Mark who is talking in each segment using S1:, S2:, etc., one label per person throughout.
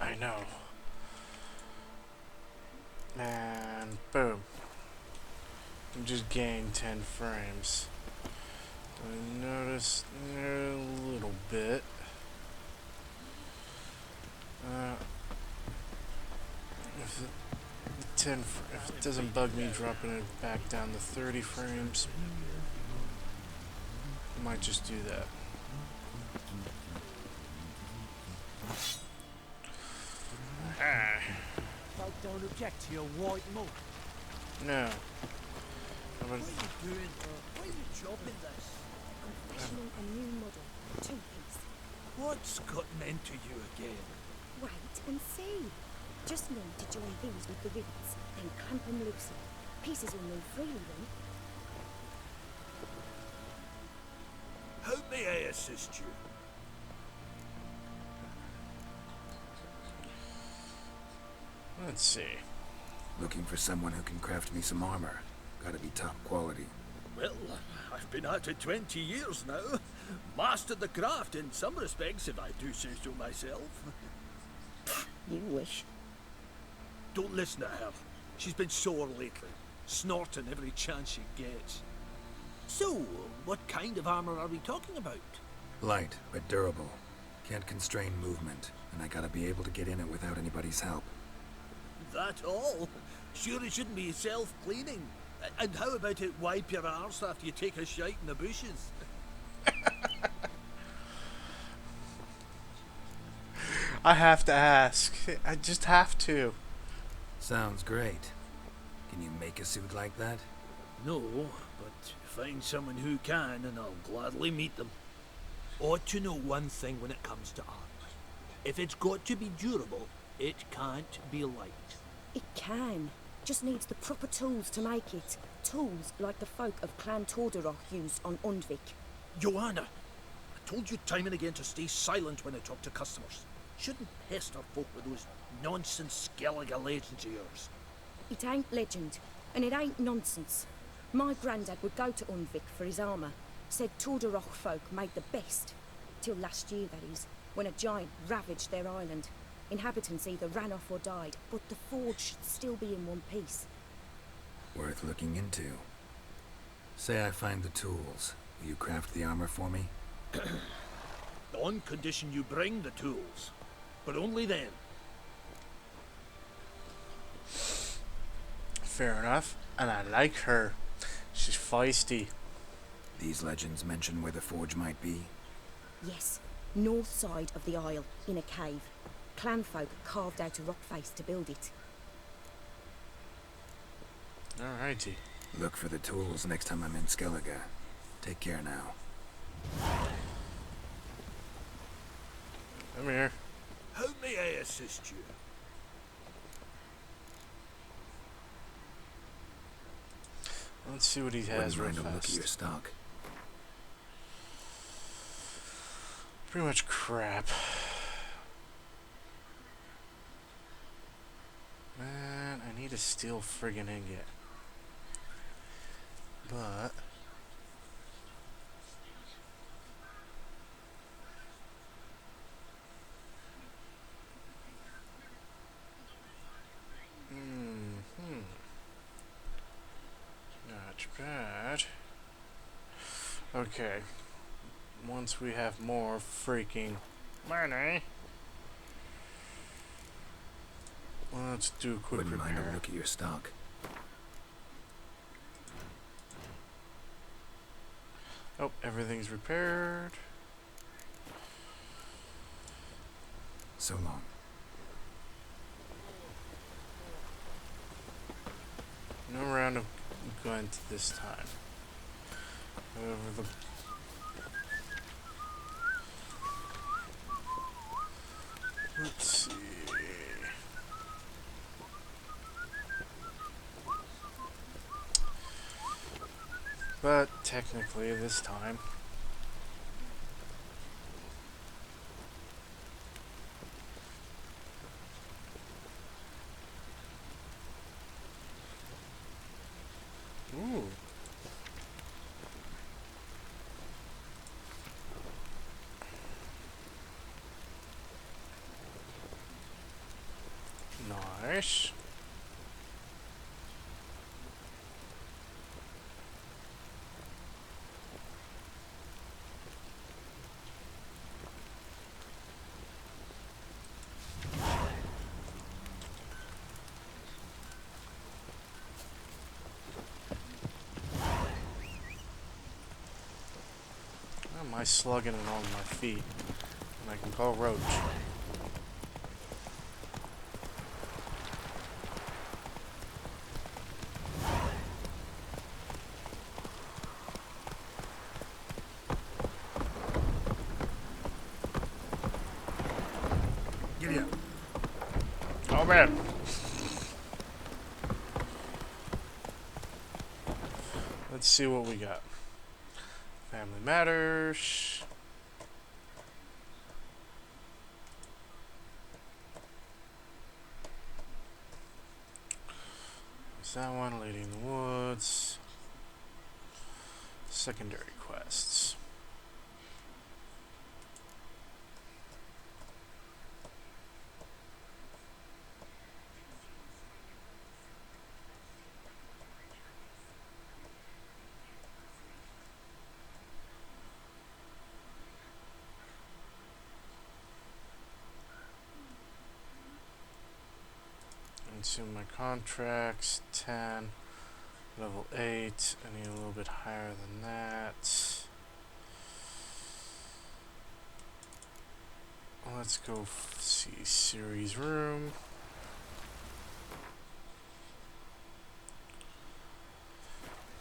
S1: I know. And boom. I just gained 10 frames. I noticed a little bit. If it doesn't bug me dropping it back down to 30 frames, I might just do that.
S2: Folk don't object to your white mug.
S1: No.
S2: What are you doing? Why are you chopping this?
S3: I'm fashioning a new model, two-piece.
S2: What's gotten into you again?
S3: Wait and see. Just need to join these with the rivets, then clamp them loosely. Pieces will move freely then.
S2: How may I assist you?
S1: Let's see.
S4: Looking for someone who can craft me some armor. Gotta be top quality.
S2: Well, I've been at it 20 years now. Mastered the craft in some respects, if I do say so myself.
S3: You wish.
S2: Don't listen to her. She's been sore lately, snorting every chance she gets. So, what kind of armor are we talking about?
S4: Light, but durable. Can't constrain movement, and I gotta be able to get in it without anybody's help.
S2: That all? Sure it shouldn't be self-cleaning. And how about it wipe your arse after you take a shite in the bushes?
S1: I have to ask. I just have to.
S4: Sounds great. Can you make a suit like that?
S2: No, but find someone who can and I'll gladly meet them. Ought to know one thing when it comes to armor. If it's got to be durable, it can't be light.
S3: It can. Just needs the proper tools to make it. Tools like the folk of Clan Tordarroch used on Undvik.
S2: Joanna, I told you time and again to stay silent when I talk to customers. Shouldn't pester folk with those nonsense Skellige legends of yours.
S3: It ain't legend, and it ain't nonsense. My granddad would go to Undvik for his armour. Said Tordarroch folk made the best. Till last year, that is, when a giant ravaged their island. Inhabitants either ran off or died, but the forge should still be in one piece.
S4: Worth looking into. Say I find the tools. Will you craft the armor for me?
S2: On condition you bring the tools. But only then.
S1: Fair enough. And I like her. She's feisty.
S4: These legends mention where the forge might be?
S3: Yes, north side of the isle, in a cave. Clanfolk carved out a rock face to build it.
S1: Alrighty.
S4: Look for the tools next time I'm in Skellige. Take care now.
S1: Come here.
S2: How may I assist you?
S1: Let's see what he has real
S4: Wouldn't mind a look at your
S1: fast.
S4: stock.
S1: Pretty much crap. Man, I need a steel friggin' ingot. But not bad. Okay. Once we have more freaking money, let's do a quick
S4: Wouldn't mind a
S1: repair.
S4: look at your stock.
S1: Oh, everything's repaired.
S4: So long.
S1: No round of gwent this time. However, the let's see. But technically, this time. Ooh. Nice. Why am I slugging it on my feet? And I can call Roach.
S4: Giddy up.
S1: Oh man. Let's see what we got. Family Matters. There's that one, Lady in the Woods. Secondary quests. Consume my contracts, 10, level 8, I need a little bit higher than that. Let's go see series room.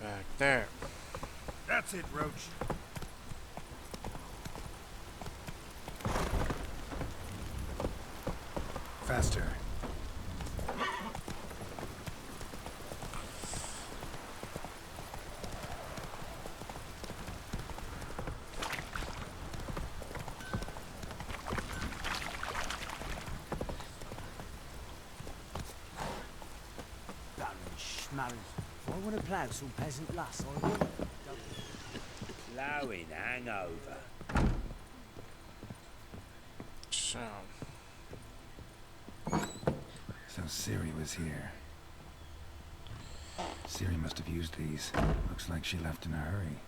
S1: Back there.
S4: That's it, Roach. Faster.
S5: If I want to plough some peasant lass, I will. Ploughing hangover.
S1: So,
S4: So Ciri was here. Ciri must have used these. Looks like she left in a hurry.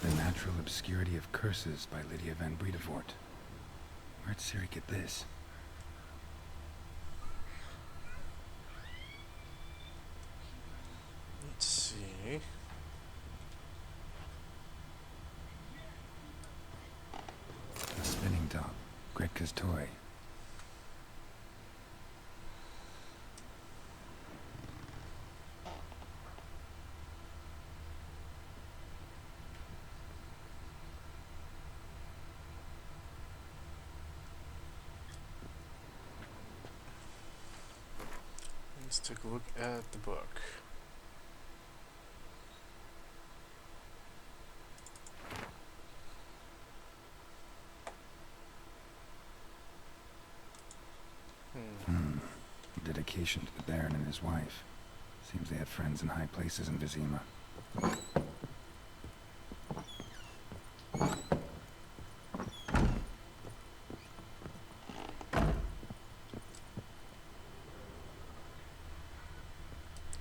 S4: The Natural Obscurity of Curses by Lydia van Bredevoort. Where'd Ciri get this?
S1: let's see.
S4: A spinning top. Gretka's toy.
S1: Let's take a look at the book.
S4: Dedication to the Baron and his wife. Seems they had friends in high places in Vizima.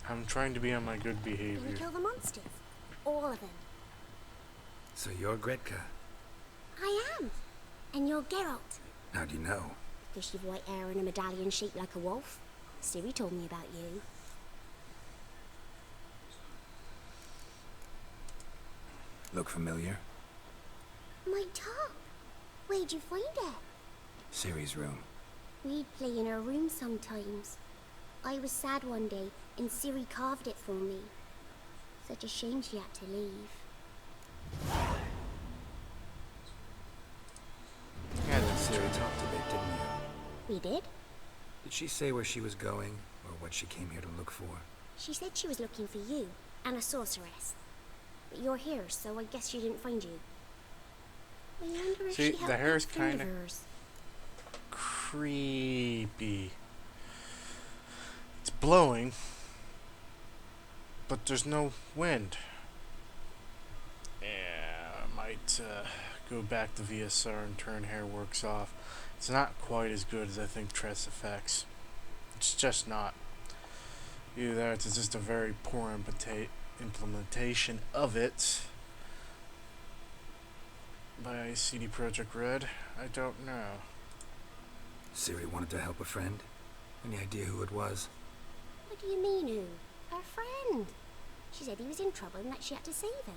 S1: I'm trying to be on my good
S6: Gonna
S1: behavior.
S6: kill the monsters. All of them.
S4: So you're Gretka.
S6: I am. And you're Geralt.
S4: How do you know?
S6: Because you've white hair and a medallion shaped like a wolf. Ciri told me about you.
S4: Look familiar?
S6: My top. Where'd you find it?
S4: Ciri's room.
S6: We'd play in her room sometimes. I was sad one day, and Ciri carved it for me. Such a shame she had to leave.
S4: Yeah, then Ciri talked a bit, didn't you?
S6: We did?
S4: Did she say where she was going, or what she came here to look for?
S6: She said she was looking for you, and a sorceress. But you're here, so I guess she didn't find you. I wonder if
S1: See,
S6: she helped
S1: the hair's
S6: that friend of
S1: kinda-
S6: hers.
S1: Creepy. It's blowing, but there's no wind. Yeah, my might go back to VSR and turn Hairworks off. It's not quite as good as I think Tress Effects. It's just not. Either that, it's just a very poor implementation of it by CD Projek Red. I don't know.
S4: Siri wanted to help a friend. Any idea who it was?
S6: What do you mean, who? Her friend. She said he was in trouble and that she had to save him.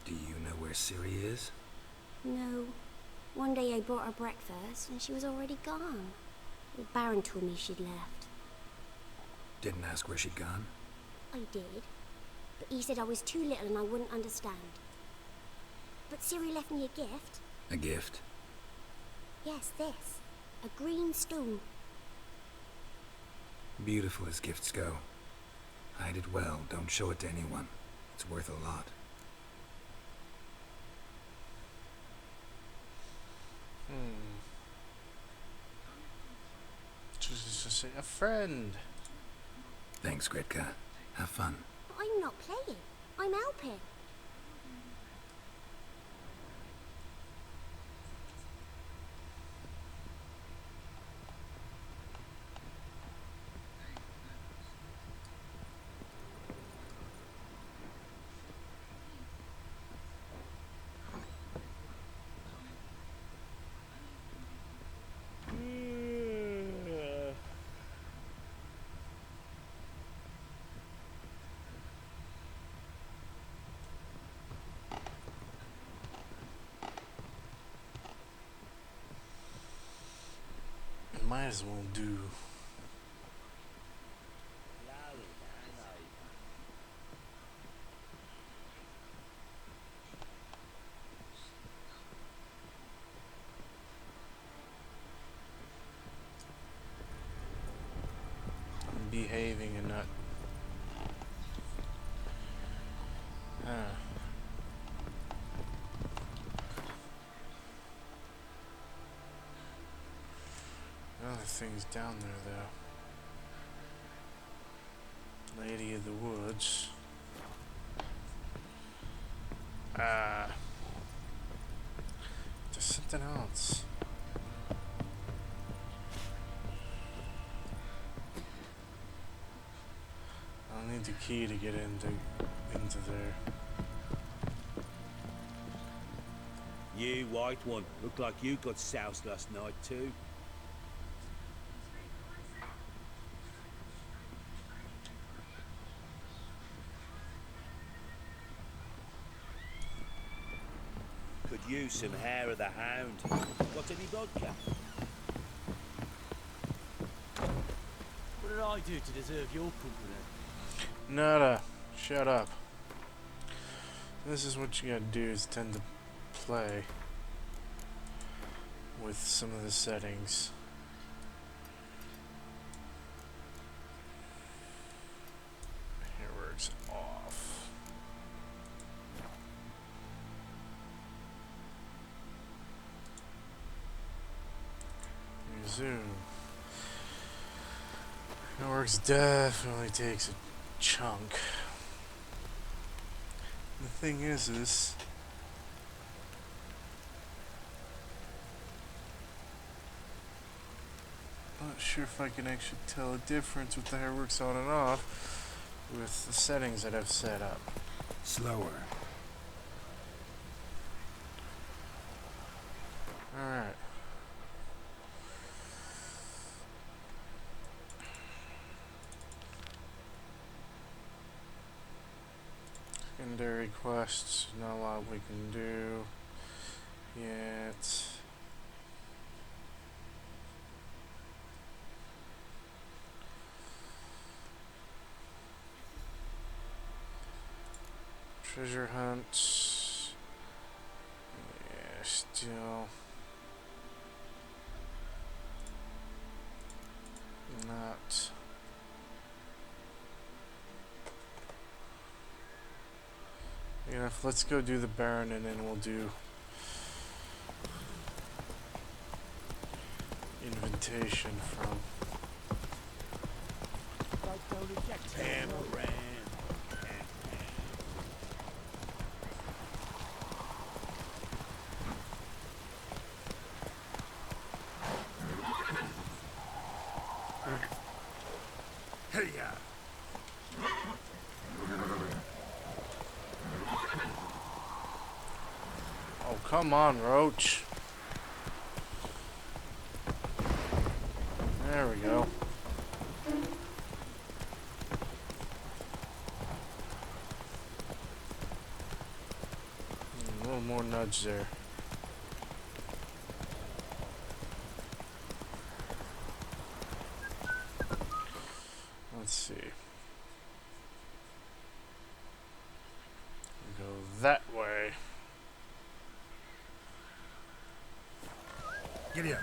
S4: Do you know where Siri is?
S6: No. One day I brought her breakfast and she was already gone. The Baron told me she'd left.
S4: Didn't ask where she'd gone?
S6: I did. But he said I was too little and I wouldn't understand. But Siri left me a gift.
S4: A gift?
S6: Yes, this. A green stone.
S4: Beautiful as gifts go. Hide it well, don't show it to anyone. It's worth a lot.
S1: Just to say a friend.
S4: Thanks, Gretka. Have fun.
S6: But I'm not playing. I'm helping.
S1: Might as well do. Behaving and not. Other things down there, though. Lady of the Woods. There's something else. I'll need the key to get into there.
S2: You white one, look like you got soused last night too. Could use some hair of the hound. Got any vodka?
S5: What did I do to deserve your company?
S1: Nada. Shut up. This is what you gotta do, is tend to play with some of the settings. Hairworks off. Resume. Hairworks definitely takes a chunk. The thing is I'm not sure if I can actually tell a difference with the Hairworks on and off with the settings that I've set up.
S4: Slower.
S1: Alright. Secondary quests, not a lot we can do yet. Treasure hunt. Yeah, still not. Yeah, let's go do the Baron and then we'll do invitation from.
S2: Amaran.
S1: come on, Roach. There we go. A little more nudge there. Let's see. Go that way.
S4: Giddy up.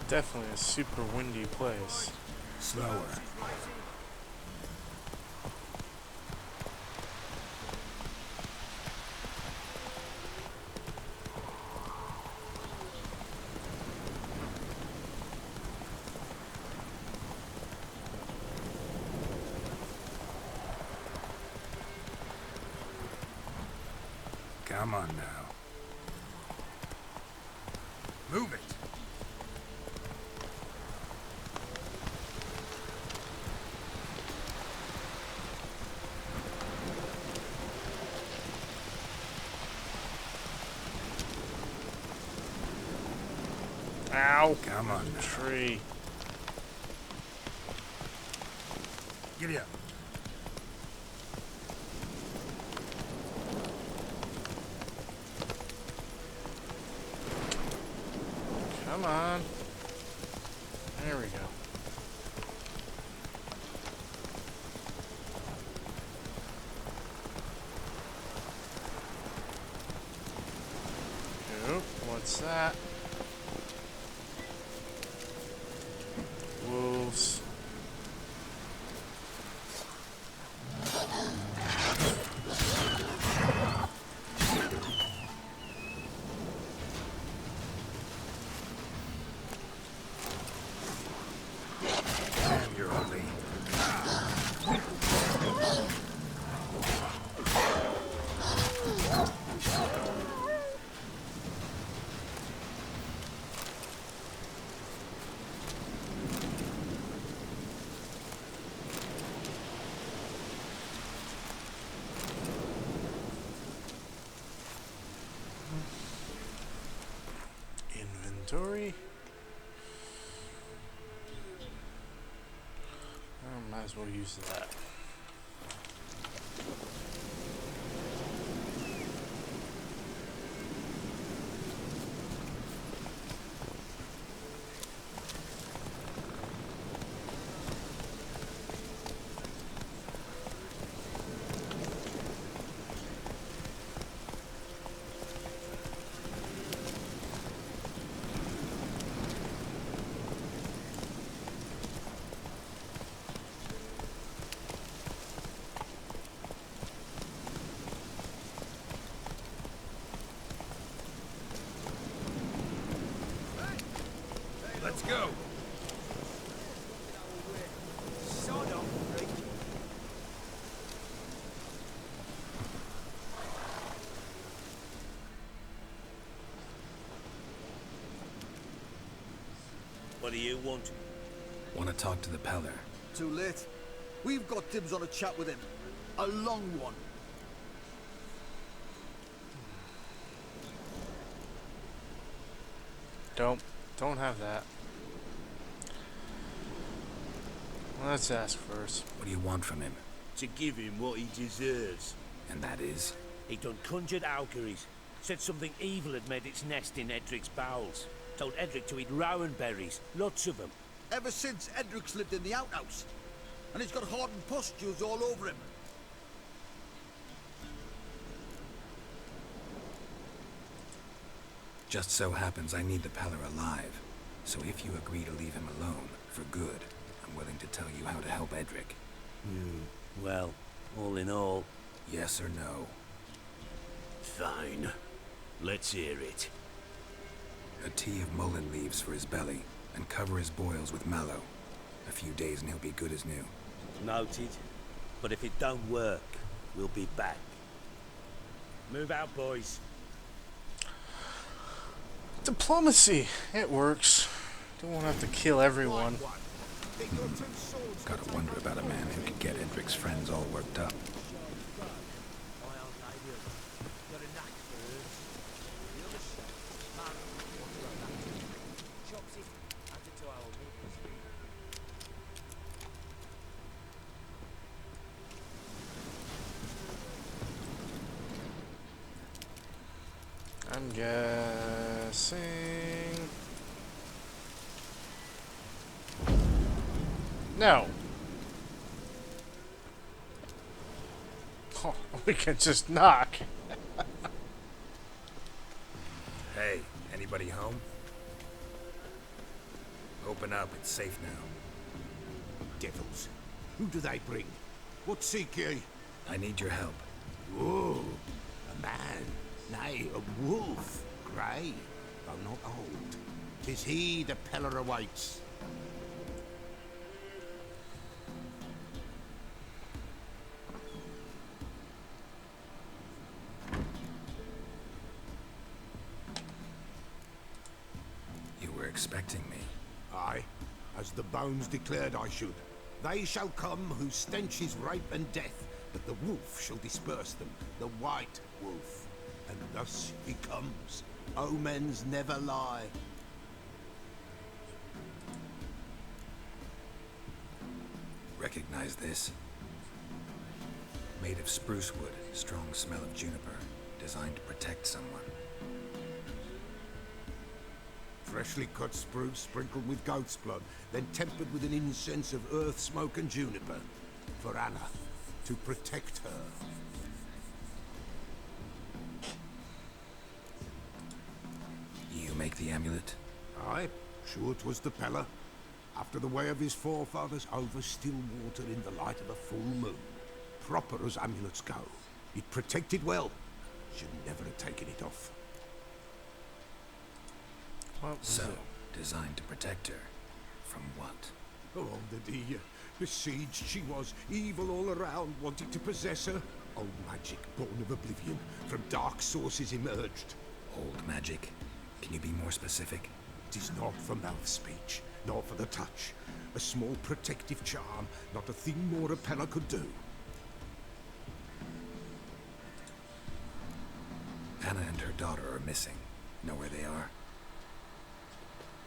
S1: Definitely a super windy place.
S4: Slower. Come on now. Move it.
S1: Ow!
S4: Come on now.
S1: Tree.
S4: Giddy up.
S1: Come on. There we go. Oop, what's that? Wolves.
S4: Damn, you're ugly.
S1: Inventory. Might as well use that.
S4: Let's go.
S2: What do you want?
S4: Want to talk to the Peller?
S7: Too late. We've got dibs on a chat with him. A long one.
S1: Don't have that. Let's ask first.
S4: What do you want from him?
S2: To give him what he deserves.
S4: And that is?
S2: He done conjured auguries. Said something evil had made its nest in Edric's bowels. Told Edric to eat rowan berries. Lots of them.
S7: Ever since Edric's lived in the outhouse. And he's got hardened pustules all over him.
S4: Just so happens I need the Peller alive. So if you agree to leave him alone, for good, I'm willing to tell you how to help Edric.
S2: Well, all in all...
S4: Yes or no?
S2: Fine. Let's hear it.
S4: A tea of mullein leaves for his belly, and cover his boils with mallow. A few days and he'll be good as new.
S2: Noted. But if it don't work... We'll be back. Move out, boys.
S1: Diplomacy. It works. Don't want to have to kill everyone.
S4: Gotta wonder about a man who could get Edric's friends all worked up.
S1: I'm guessing... No. Oh, we can just knock.
S4: Hey, anybody home? Open up, it's safe now.
S8: Devils. Who do they bring? What seek ye?
S4: I need your help.
S8: Oh, a man. Nay, a wolf. Grey, though not old. 'Tis he the Peller awaits.
S4: You were expecting me.
S8: Aye, as the bones declared I should. They shall come whose stench is rape and death, but the wolf shall disperse them, the white wolf. And thus he comes. Omens never lie.
S4: Recognize this? Made of spruce wood, strong smell of juniper, designed to protect someone.
S8: Freshly cut spruce sprinkled with goat's blood, then tempered with an incense of earth, smoke and juniper. For Anna, to protect her.
S4: You make the amulet?
S8: Aye, sure 'twas the Peller. After the way of his forefathers, over still water in the light of a full moon. Proper as amulets go. It protected well. Should never have taken it off.
S1: What was
S4: So,
S1: it?
S4: designed to protect her. From what?
S8: Oh, the besieged she was, evil all around, wanting to possess her. Old magic, born of oblivion, from dark sources emerged.
S4: Old magic? Can you be more specific?
S8: 'Tis not for mouth speech, nor for the touch. A small protective charm, not a thing more a Peller could do.
S4: Anna and her daughter are missing. Know where they are?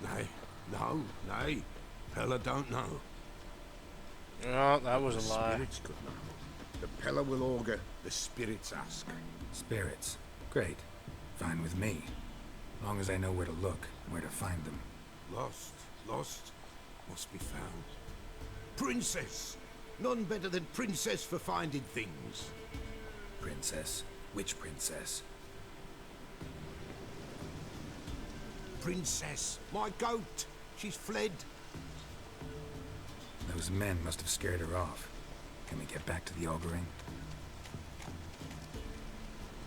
S8: Nay, no, nay. Peller don't know.
S1: Oh, that was a
S8: The
S1: lie.
S8: spirits could know. The Peller will augur, the spirits ask.
S4: Spirits. Great. Fine with me. Long as I know where to look, where to find them.
S8: Lost, lost, must be found. Princess! None better than Princess for finding things.
S4: Princess? Which princess?
S8: Princess, my goat! She's fled.
S4: Those men must have scared her off. Can we get back to the auguring?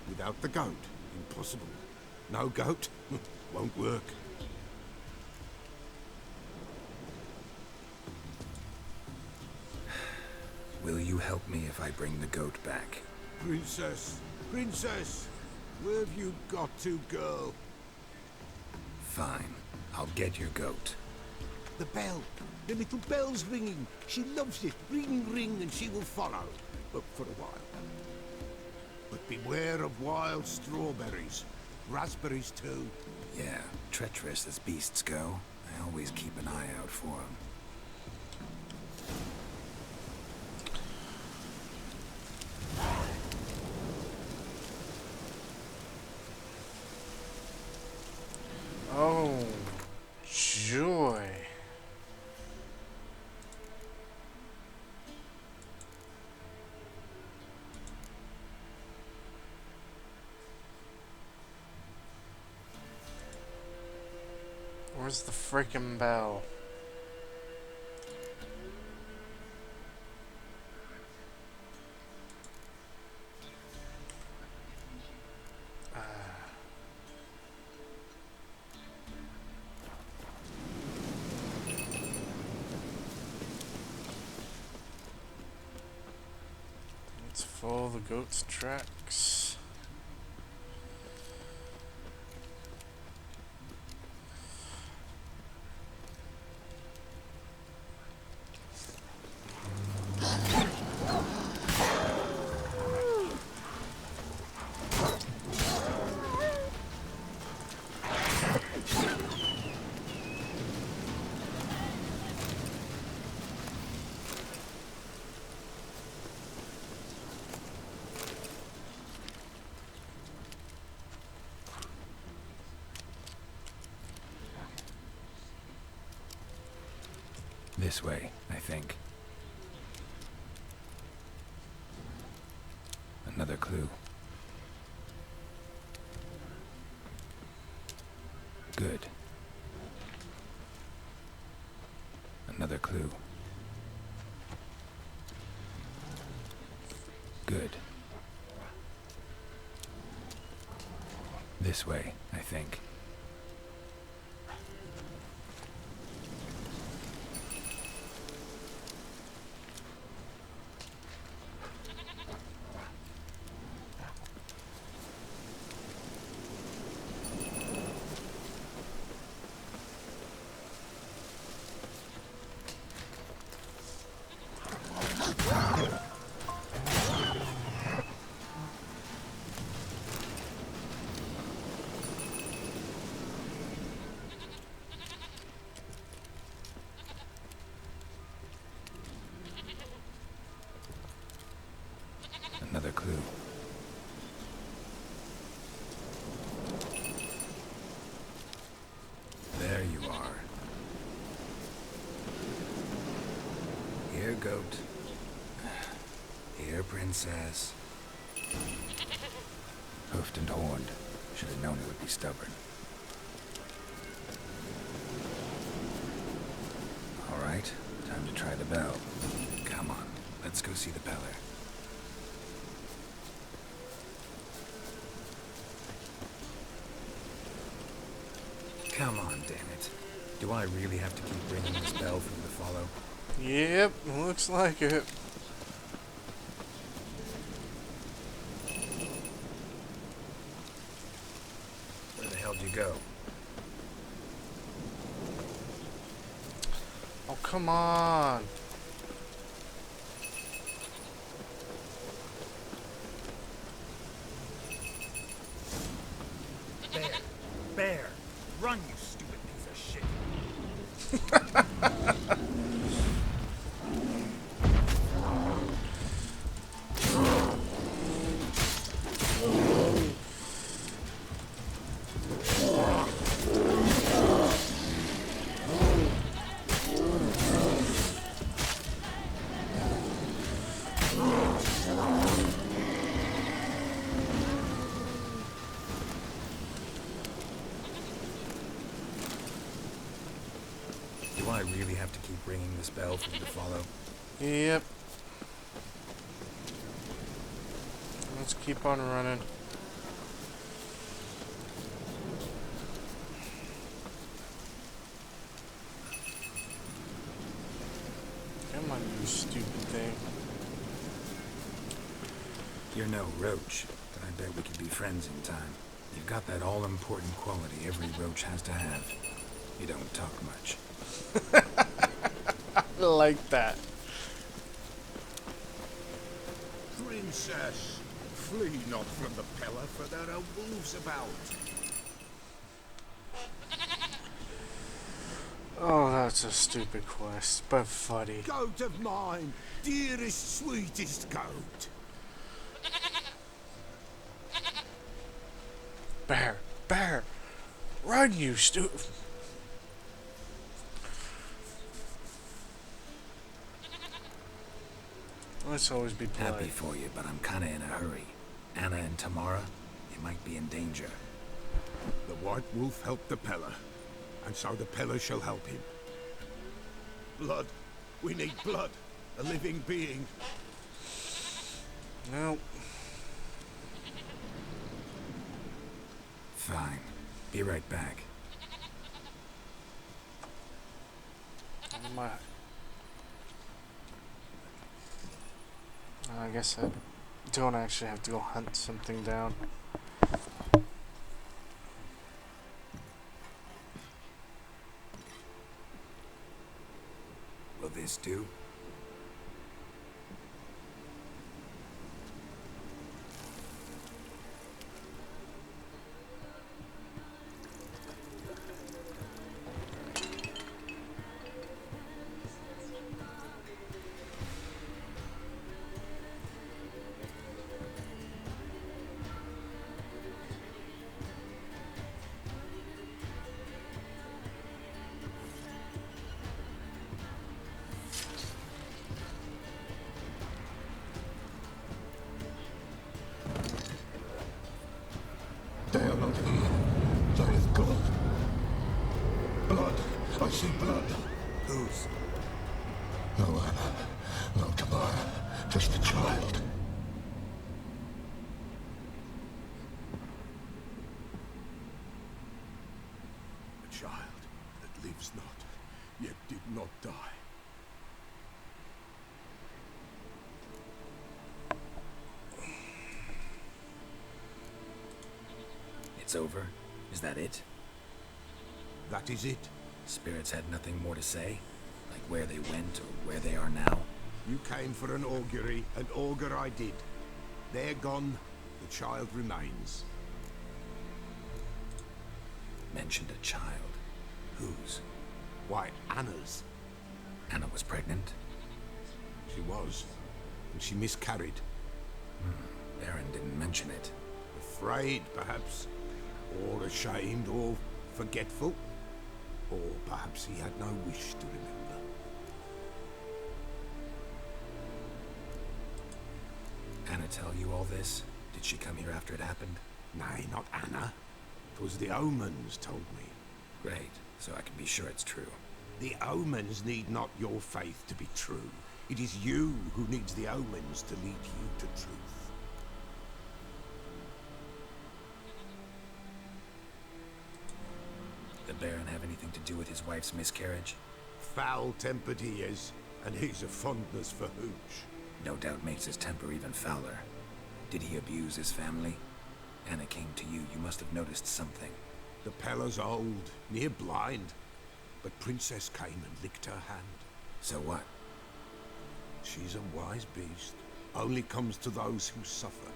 S8: Without the goat, impossible. No goat, won't work.
S4: Will you help me if I bring the goat back?
S8: Princess, princess, where have you got to, girl?
S4: Fine. I'll get your goat.
S8: The bell, the little bell's ringing. She loves it. Ring, ring, and she will follow. But for a while. But beware of wild strawberries. Raspberries, too.
S4: Yeah, treacherous as beasts go. I always keep an eye out for them.
S1: Oh, joy. Where's the frickin' bell? Let's Follow the goat's tracks.
S4: This way, I think. Another clue. Good. Another clue. Good. This way, I think. Another clue. There you are. Here, goat. Here, princess. Hoofed and horned. Should have known it would be stubborn. All right, time to try the bell. Come on, let's go see the peller. Come on, damn it. Do I really have to keep ringing this bell for you to follow?
S1: Yep, looks like it.
S4: Where the hell did you go?
S1: Oh, come on.
S2: Bear! Run, you stupid piece of shit!
S4: Do I really have to keep ringing this bell for you to follow?
S1: Yep. Let's keep on running. Come on, you stupid thing.
S4: You're no roach, but I bet we could be friends in time. You've got that all-important quality every roach has to have. You don't talk much.
S1: I like that.
S8: Princess, flee not from the pillar, for there are wolves about.
S1: Oh, that's a stupid quest, but funny.
S8: Goat of mine, dearest, sweetest goat.
S1: Bear, bear, run, you stupid. Let's always be polite.
S4: Happy for you, but I'm kinda in a hurry. Anna and Tamara, you might be in danger.
S8: The white wolf helped the Peller, and so the Peller shall help him. Blood. We need blood. A living being.
S1: No.
S4: Fine. Be right back.
S1: I guess I Don't actually have to go hunt something down.
S4: Will this do?
S8: There is blood. Blood. I see blood.
S4: Whose?
S8: No Anna. No Tamara. Just a child. A child that lives not, yet did not die.
S4: It's over? Is that it?
S8: That is it.
S4: Spirits had nothing more to say? Like where they went or where they are now?
S8: You came for an augury, and augur I did. They're gone, the child remains.
S4: Mentioned a child. Whose?
S8: Why, Anna's.
S4: Anna was pregnant?
S8: She was, and she miscarried.
S4: Baron didn't mention it.
S8: Afraid, perhaps, or ashamed, or forgetful. Or perhaps he had no wish to remember.
S4: Anna tell you all this? Did she come here after it happened?
S8: Nay, not Anna. 'Twas the omens told me.
S4: Great, so I can be sure it's true.
S8: The omens need not your faith to be true. It is you who needs the omens to lead you to truth.
S4: The Baron have anything to do with his wife's miscarriage?
S8: Foul-tempered he is, and he's a fondness for hooch.
S4: No doubt makes his temper even fouler. Did he abuse his family? Anna came to you, you must have noticed something.
S8: The Pella's old, near blind, but Princess came and licked her hand.
S4: So what?
S8: She's a wise beast, only comes to those who suffer.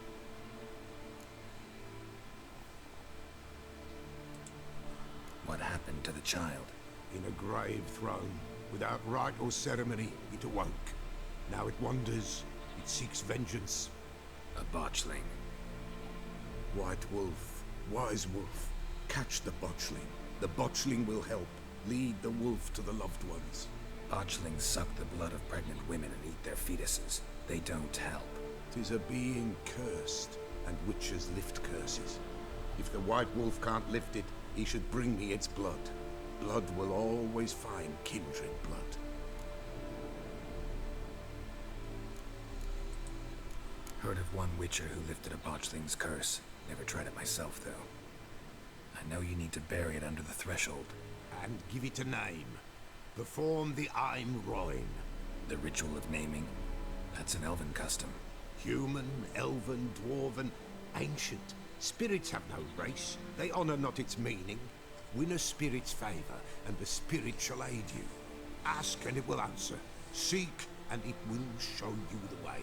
S4: What happened to the child?
S8: In a grave thrown, without rite or ceremony, it awoke. Now it wanders, it seeks vengeance.
S4: A botchling.
S8: White wolf, wise wolf, catch the botchling. The botchling will help, lead the wolf to the loved ones.
S4: Botchlings suck the blood of pregnant women and eat their fetuses. They don't help.
S8: 'Tis a being cursed, and witches lift curses. If the white wolf can't lift it, he should bring me its blood. Blood will always find kindred blood.
S4: Heard of one witcher who lifted a botchling's curse. Never tried it myself, though. I know you need to bury it under the threshold.
S8: And give it a name. Perform the Aim Roin.
S4: The ritual of naming? That's an elven custom.
S8: Human, elven, dwarven, ancient. Spirits have no race. They honor not its meaning. Win a spirit's favor, and the spirit shall aid you. Ask, and it will answer. Seek, and it will show you the way.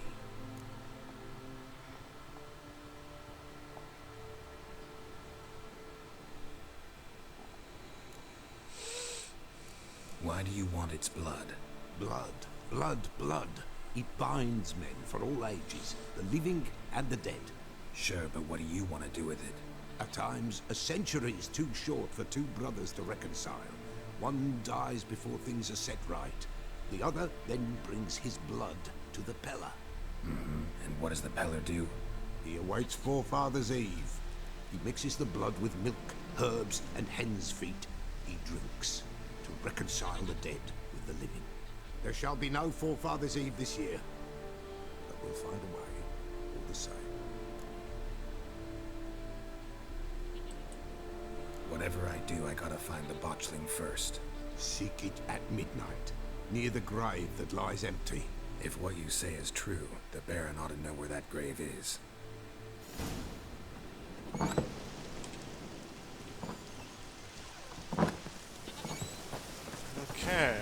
S4: Why do you want its blood?
S8: Blood, blood, blood. It binds men for all ages, the living and the dead.
S4: Sure, but what do you want to do with it?
S8: At times, a century is too short for two brothers to reconcile. One dies before things are set right. The other then brings his blood to the Pella.
S4: And what does the Peller do?
S8: He awaits Forefathers' Eve. He mixes the blood with milk, herbs, and hen's feet. He drinks to reconcile the dead with the living. There shall be no Forefathers' Eve this year, but we'll find a way, all the same.
S4: Whatever I do, I gotta find the botchling first.
S8: Seek it at midnight, near the grave that lies empty.
S4: If what you say is true, the Baron ought to know where that grave is.
S1: Okay.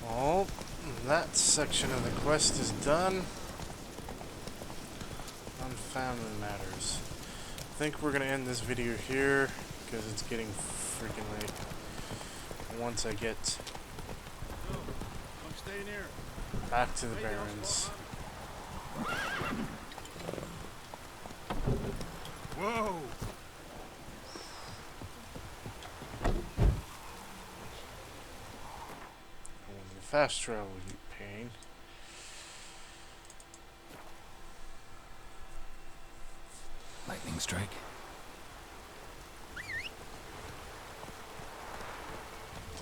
S1: Well, that section of the quest is done. On family matters. I think we're gonna end this video here because it's getting freaking late. Once I get
S8: I'm staying here.
S1: back to the Barrens.
S8: Whoa!
S1: Fast travel, you pain.
S4: Lightning strike?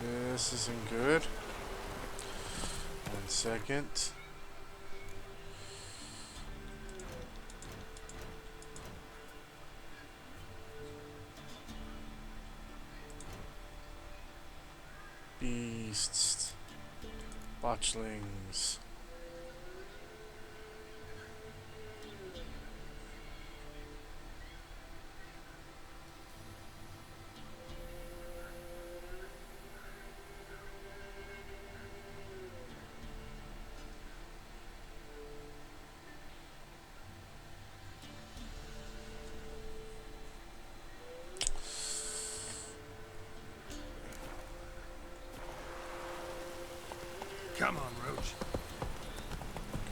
S1: This isn't good. 1 second. Beasts. Botchlings.
S8: Come on, Roach.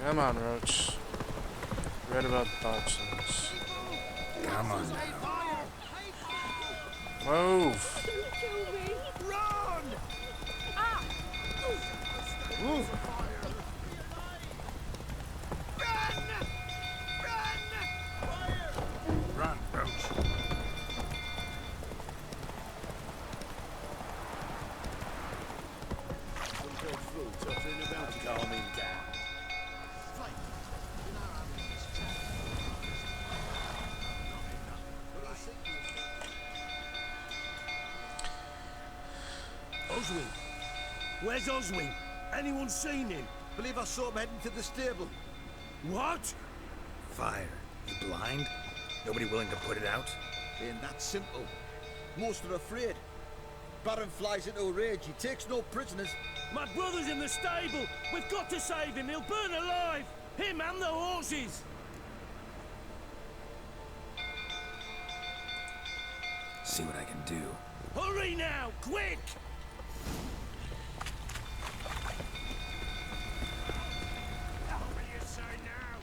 S1: Come on, Roach. Read about botchlings.
S4: Come on now.
S1: Move!
S8: Run!
S1: Move!
S8: Run, Roach. Calm him down.
S2: Oswin. Where's Oswin? Anyone seen him?
S7: Believe I saw him heading to the stable.
S2: What?
S4: Fire. You blind? Nobody willing to put it out?
S7: Ain't that simple. Most are afraid. Baron flies into a rage. He takes no prisoners.
S2: My brother's in the stable. We've got to save him. He'll burn alive. Him and the horses.
S4: See what I can do.
S2: Hurry now, quick! How will you say now?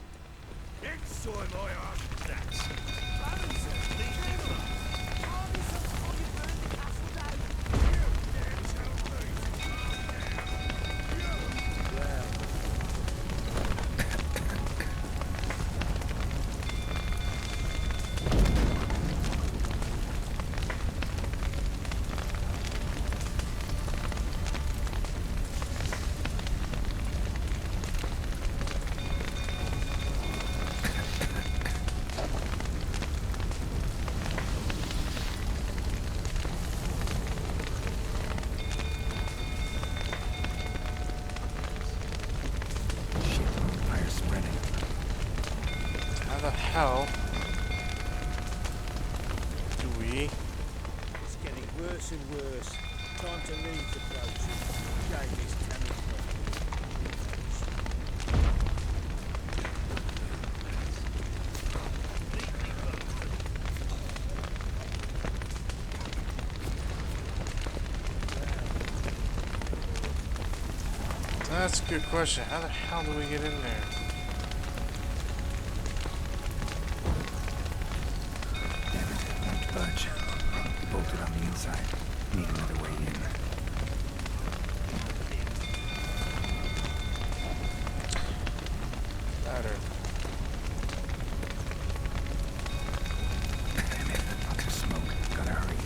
S2: It's time I asked that. Baron says leave him alone.
S1: How the hell do we?
S2: It's getting worse and worse. Time to leave the approaching. Game is coming.
S1: That's a good question. How the hell do we get in there?
S4: Don't budge. Bolted on the inside. Need another way in.
S1: Ladder.
S4: Lots of smoke. Gotta hurry.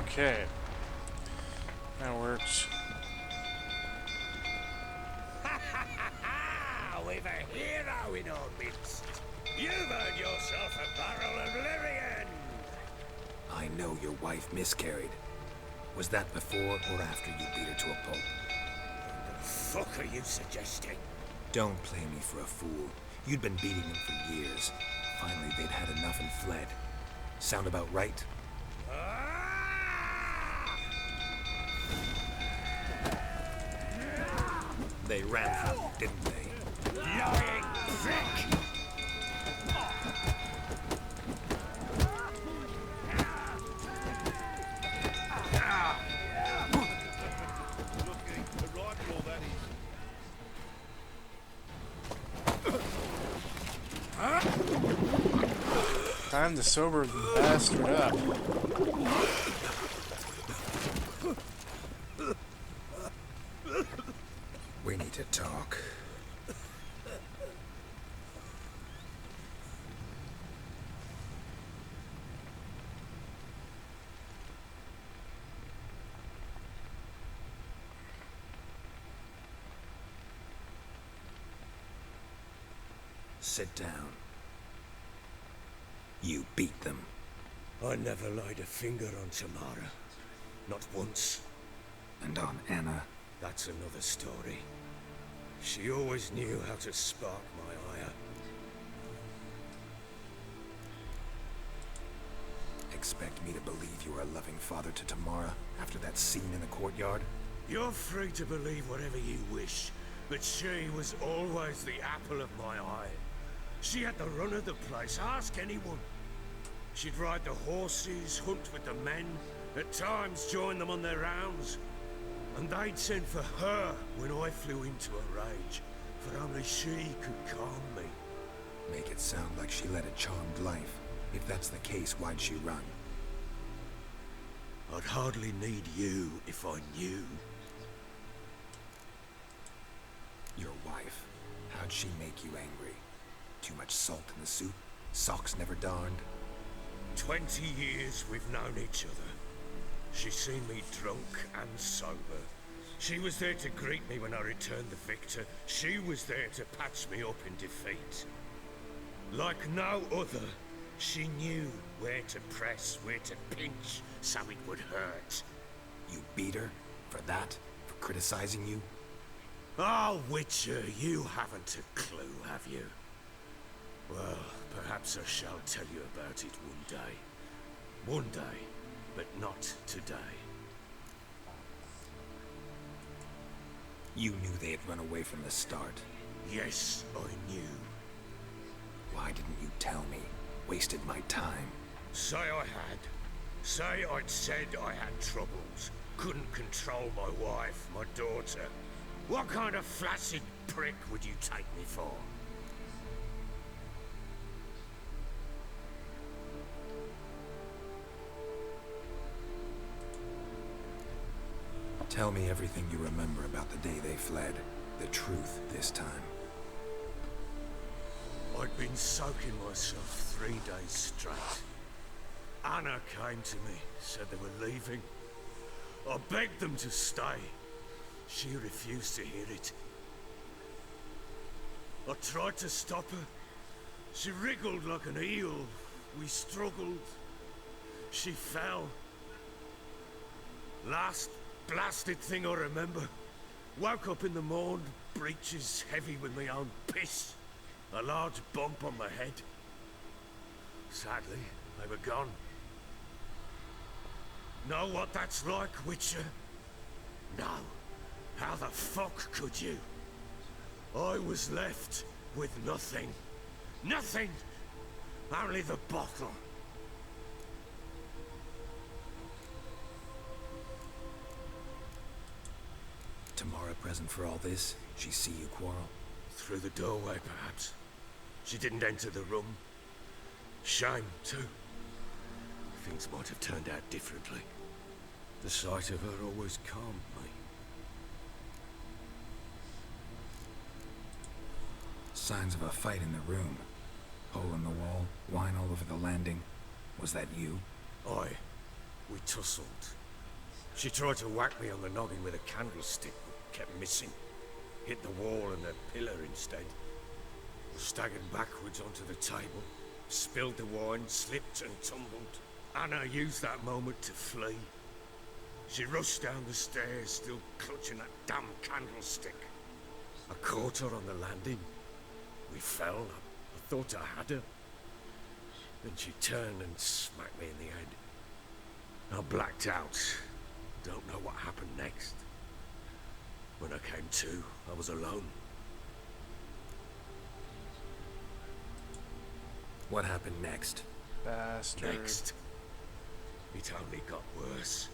S1: Okay. That works.
S9: We've a hero in our midst. You've earned yourself a barrel of Lyrian.
S4: I know your wife miscarried. Was that before or after you beat her to a pulp?
S9: What the fuck are you suggesting?
S4: Don't play me for a fool. You'd been beating them for years. Finally, they'd had enough and fled. Sound about right? They ran from you, didn't they?
S9: Lying prick!
S1: Time to sober the bastard up.
S4: We need to talk. Sit down. You beat them.
S9: I never laid a finger on Tamara. Not once.
S4: And on Anna.
S9: That's another story. She always knew how to spark my ire.
S4: Expect me to believe you are a loving father to Tamara after that scene in the courtyard?
S9: You're free to believe whatever you wish, but she was always the apple of my eye. She had the run of the place, ask anyone. She'd ride the horses, hunt with the men, at times join them on their rounds. And they'd send for her when I flew into a rage, for only she could calm me.
S4: Make it sound like she led a charmed life. If that's the case, why'd she run?
S9: I'd hardly need you if I knew.
S4: Your wife, how'd she make you angry? Too much salt in the soup? Socks never darned?
S9: 20 years we've known each other. She's seen me drunk and sober. She was there to greet me when I returned the victor. She was there to patch me up in defeat. Like no other, she knew where to press, where to pinch, so it would hurt.
S4: You beat her? For that? For criticizing you?
S9: Oh, Witcher, you haven't a clue, have you? Well, perhaps I shall tell you about it one day. One day, but not today.
S4: You knew they had run away from the start.
S9: Yes, I knew.
S4: Why didn't you tell me? Wasted my time.
S9: Say I had. Say I'd said I had troubles. Couldn't control my wife, my daughter. What kind of flaccid prick would you take me for?
S4: Tell me everything you remember about the day they fled. The truth this time.
S9: I'd been soaking myself 3 days straight. Anna came to me, said they were leaving. I begged them to stay. She refused to hear it. I tried to stop her. She wriggled like an eel. We struggled. She fell. Last blasted thing I remember. Woke up in the morn, breeches heavy with my own piss. A large bump on my head. Sadly, they were gone. Know what that's like, Witcher? No. How the fuck could you? I was left with nothing. Nothing! Only the bottle.
S4: Tamara present for all this? She see you quarrel?
S9: Through the doorway, perhaps. She didn't enter the room. Shame, too. Things might have turned out differently. The sight of her always calmed me.
S4: Signs of a fight in the room. Hole in the wall, wine all over the landing. Was that you?
S9: Aye. We tussled. She tried to whack me on the noggin with a candlestick, but kept missing. Hit the wall and a pillar instead. I staggered backwards onto the table, spilled the wine, slipped and tumbled. Anna used that moment to flee. She rushed down the stairs, still clutching that damn candlestick. I caught her on the landing. We fell. I thought I had her. Then she turned and smacked me in the head. I blacked out. Don't know what happened next. When I came to, I was alone.
S4: What happened next?
S1: Bastard.
S9: Next, it only got worse.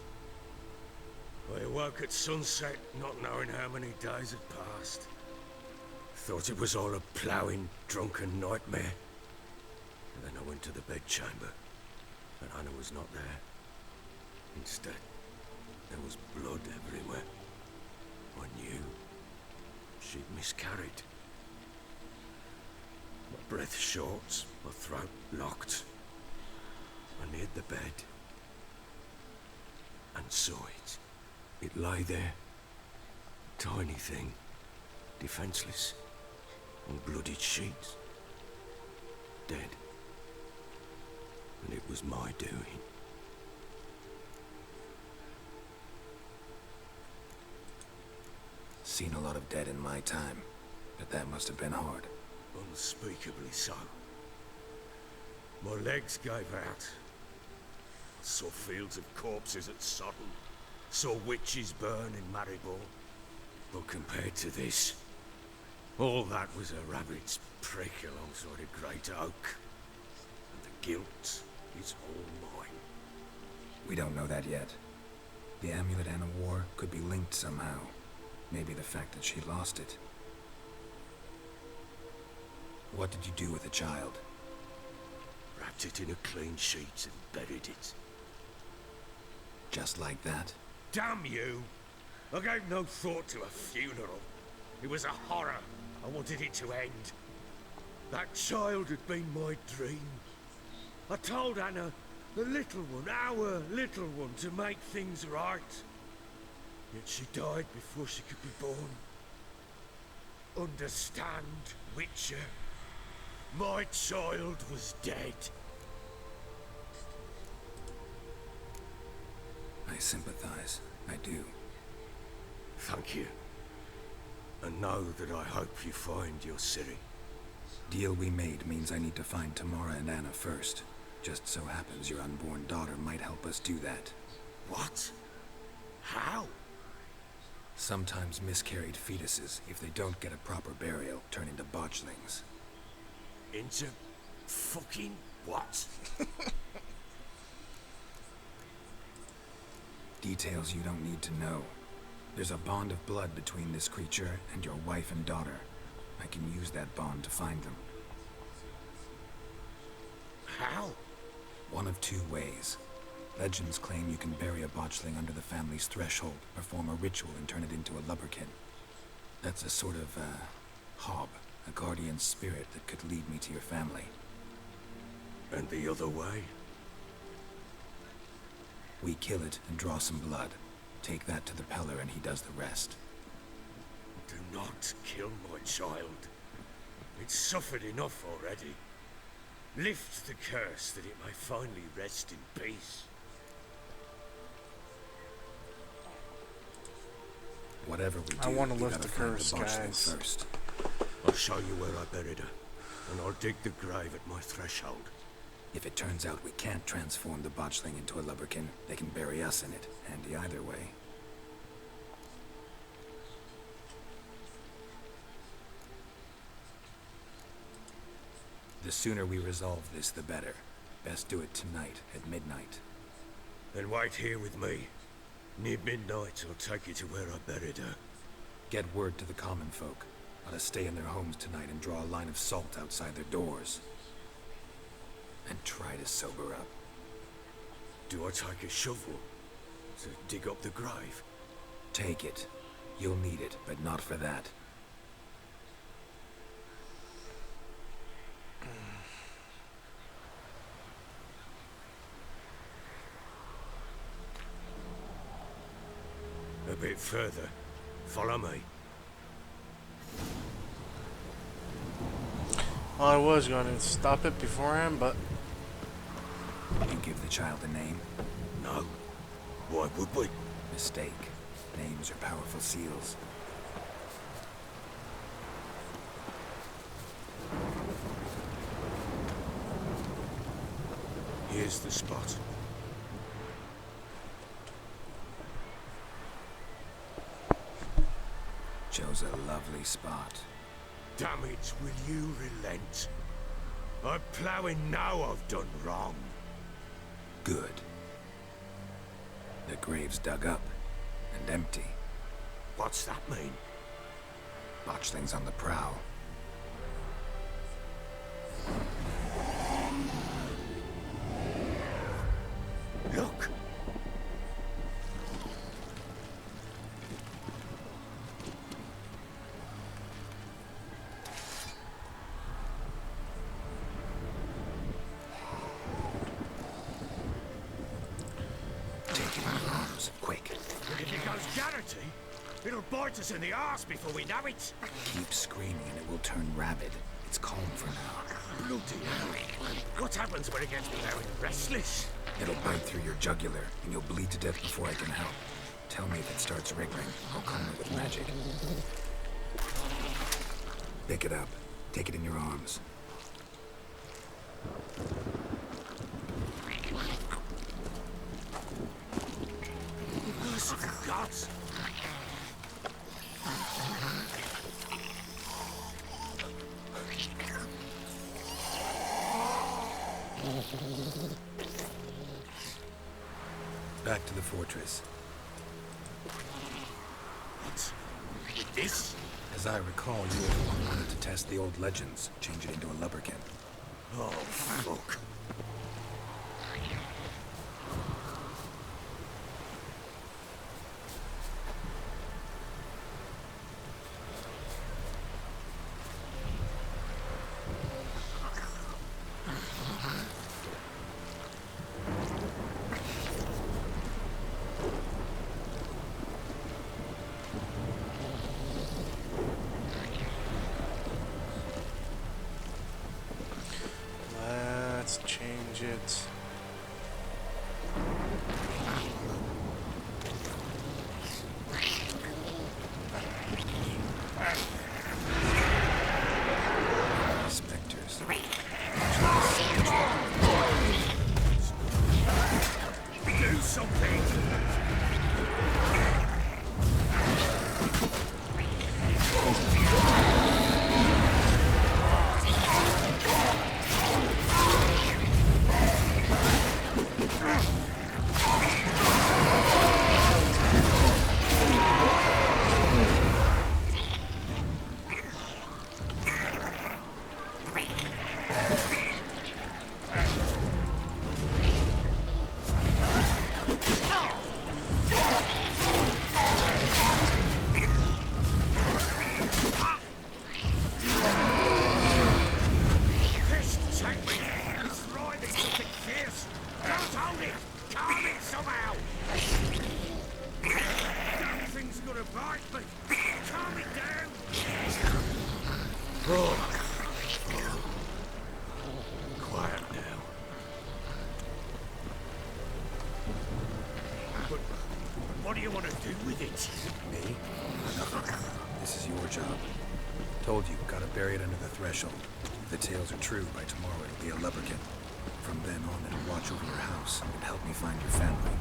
S9: I awoke at sunset, not knowing how many days had passed. Thought it was all a ploughing, drunken nightmare. And then I went to the bedchamber, and Anna was not there. Instead, there was blood everywhere. I knew she'd miscarried. My breath short, my throat locked. I neared the bed and saw it. It lay there, tiny thing, defenseless, on bloodied sheets, dead. And it was my doing.
S4: Seen a lot of dead in my time, but that must have been hard.
S9: Unspeakably so. My legs gave out. Saw fields of corpses at Sodden. Saw witches burn in Maribor. But compared to this, all that was a rabbit's prick alongside a great oak. And the guilt is all mine.
S4: We don't know that yet. The amulet Anna wore could be linked somehow. Maybe the fact that she lost it. What did you do with the child?
S9: Wrapped it in a clean sheet and buried it.
S4: Just like that?
S9: Damn you! I gave no thought to a funeral. It was a horror. I wanted it to end. That child had been my dream. I told Anna, the little one, our little one, to make things right. Yet she died before she could be born. Understand, Witcher? My child was dead.
S4: I sympathize. I do.
S9: Thank you. And know that I hope you find your Ciri.
S4: Deal we made means I need to find Tamara and Anna first. Just so happens your unborn daughter might help us do that.
S9: What? How?
S4: Sometimes miscarried fetuses, if they don't get a proper burial, turn into botchlings.
S9: Into fucking what?
S4: Details you don't need to know. There's a bond of blood between this creature and your wife and daughter. I can use that bond to find them.
S9: How?
S4: One of two ways. Legends claim you can bury a botchling under the family's threshold, perform a ritual and turn it into a Lubberkin. That's a sort of, hob, a guardian spirit that could lead me to your family.
S9: And the other way?
S4: We kill it and draw some blood. Take that to the Peller and he does the rest.
S9: Do not kill my child. It's suffered enough already. Lift the curse that it may finally rest in peace.
S4: Whatever we do,
S1: I want to
S4: we
S1: lift
S4: gotta
S1: the
S4: find
S1: curse,
S4: botchling
S1: guys.
S4: first.
S9: I'll show you where I buried her, and I'll dig the grave at my threshold.
S4: If it turns out we can't transform the botchling into a Lubberkin, they can bury us in it. Handy either way. The sooner we resolve this, the better. Best do it tonight, at midnight.
S9: Then wait here with me. Near midnight, I'll take you to where I buried her.
S4: Get word to the common folk. Let us stay in their homes tonight and draw a line of salt outside their doors. And try to sober up.
S9: Do I take a shovel to dig up the grave?
S4: Take it. You'll need it, but not for that.
S9: bit further. Follow me.
S1: Well, I was going to stop it beforehand, but
S4: You give the child a name?
S9: No. Why would we?
S4: Mistake. Names are powerful seals.
S9: Here's the spot.
S4: Chose a lovely spot.
S9: Damn it, will you relent? I'm ploughing now I've done wrong.
S4: Good. The grave's dug up and empty.
S9: What's that mean?
S4: Botchling's on the prowl.
S9: Look!
S4: Take it in your arms, quick.
S9: If it goes Garrity, it'll bite us in the arse before we know it.
S4: Keep screaming and it will turn rabid. It's calm for now.
S9: Bloody hell. What happens when it gets very restless?
S4: It'll bite through your jugular, and you'll bleed to death before I can help. Tell me if it starts wriggling. I'll calm it with magic. Pick it up. Take it in your arms.
S9: Merciful gods!
S4: Back to the fortress.
S9: What? With this?
S4: As I recall, you were the one who wanted to test the old legends, change it into a Lubberkin.
S9: Oh, fuck.
S1: let's change it.
S4: Spectres.
S9: Do something! What do you want to do with it?
S4: Me? Nothing. This is your job. Told you, gotta bury it under the threshold. If the tales are true, by tomorrow it'll be a Lubberkin. From then on, it'll watch over your house and help me find your family.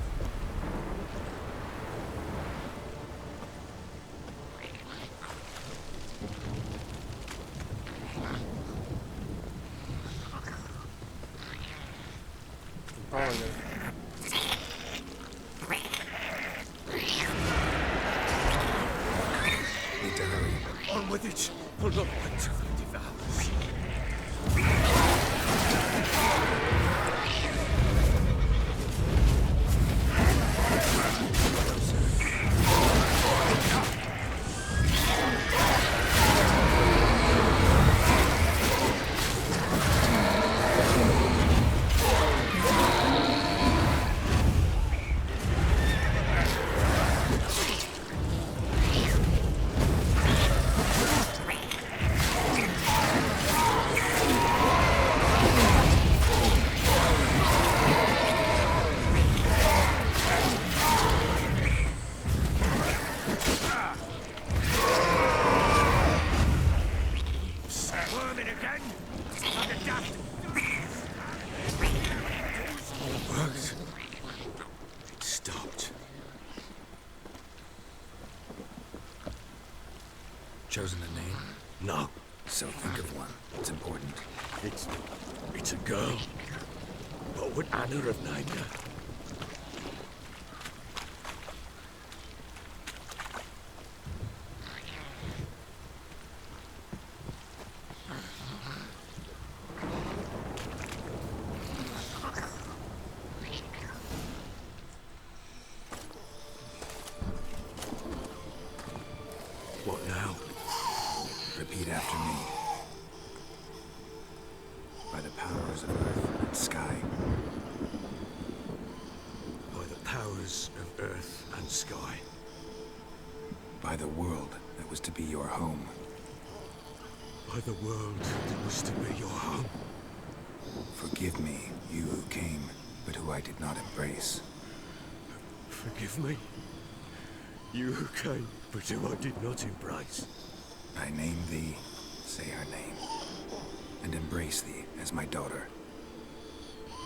S1: Probably
S4: Need to hurry.
S9: On with it! I'll not wait till it devours.
S4: chosen a name?
S9: No,
S4: So think of one. It's important.
S9: it's a girl. What would Anna have named her? What now?
S4: Repeat after me. By the powers of earth and sky.
S9: By the powers of earth and sky.
S4: By the world that was to be your home.
S9: By the world that was to be your home.
S4: Forgive me, you who came, but who I did not embrace.
S9: Forgive me. You who came, but who I did not embrace.
S4: I name thee, say her name, and embrace thee as my daughter.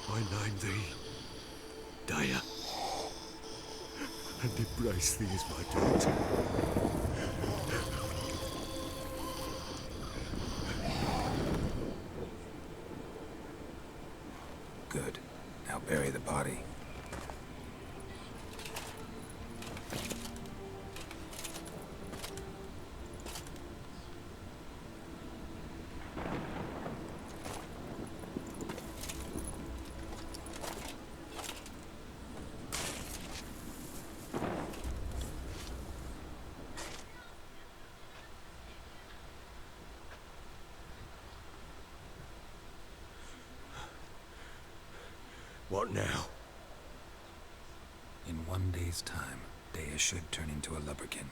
S9: I name thee Dea, and embrace thee as my daughter.
S4: Good. Now bury the body.
S9: What now?
S4: In 1 day's time, Dea should turn into a Lubberkin.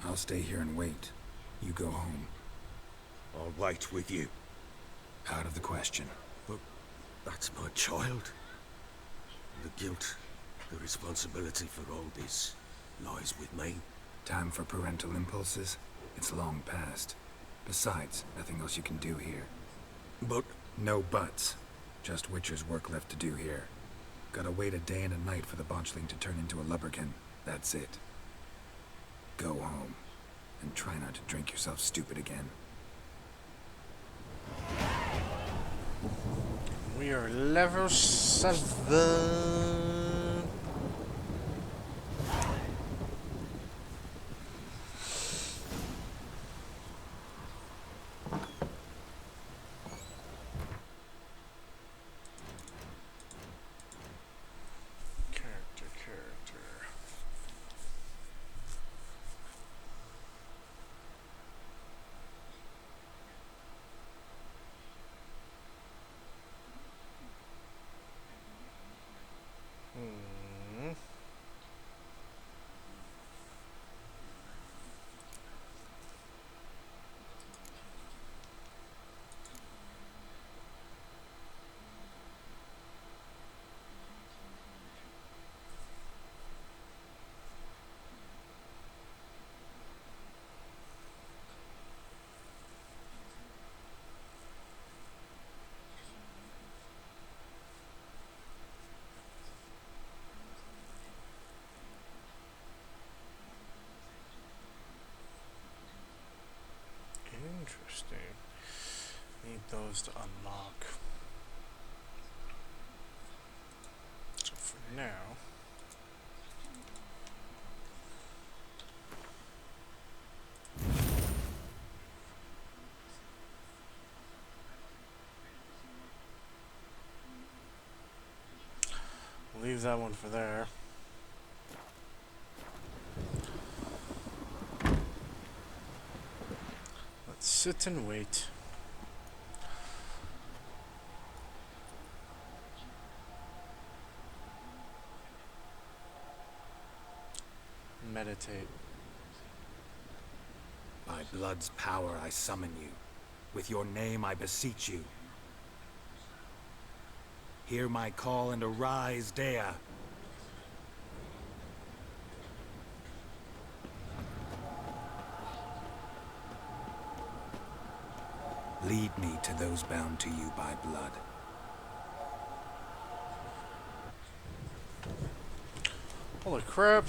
S4: I'll stay here and wait. You go home.
S9: I'll wait with you.
S4: Out of the question.
S9: But that's my child. The guilt, the responsibility for all this lies with me.
S4: Time for parental impulses? It's long past. Besides, nothing else you can do here.
S9: But
S4: No buts. Just Witcher's work left to do here. Gotta wait a day and a night for the botchling to turn into a Lubberkin. That's it. Go home. And try not to drink yourself stupid again.
S1: We are level 7. Character. Interesting. Need those to unlock. So for now, leave that one for there. Let's sit and wait. Meditate.
S4: By blood's power I summon you. With your name I beseech you. Hear my call and arise, Dea. Lead me to those bound to you by blood.
S1: Holy crap.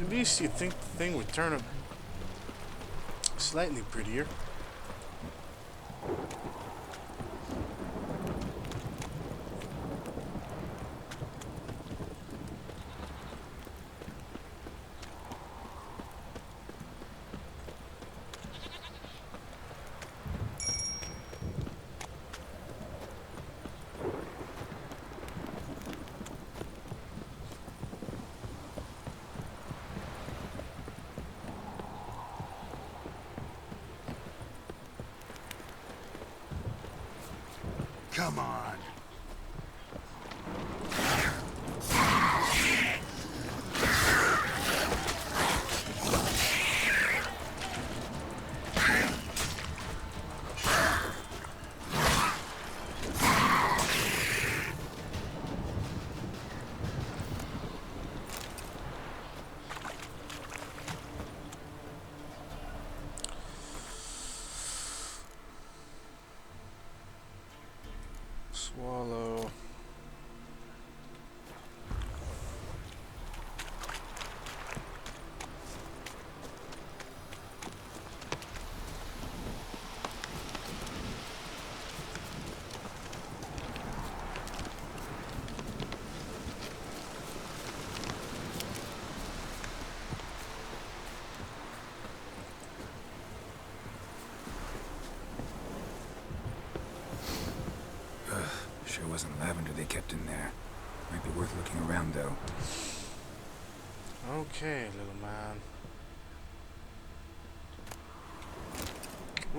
S1: At least you'd think the thing would turn up slightly prettier.
S8: Come on.
S1: Swallow.
S4: Sure wasn't lavender they kept in there. Might be worth looking around, though.
S1: Okay, little man.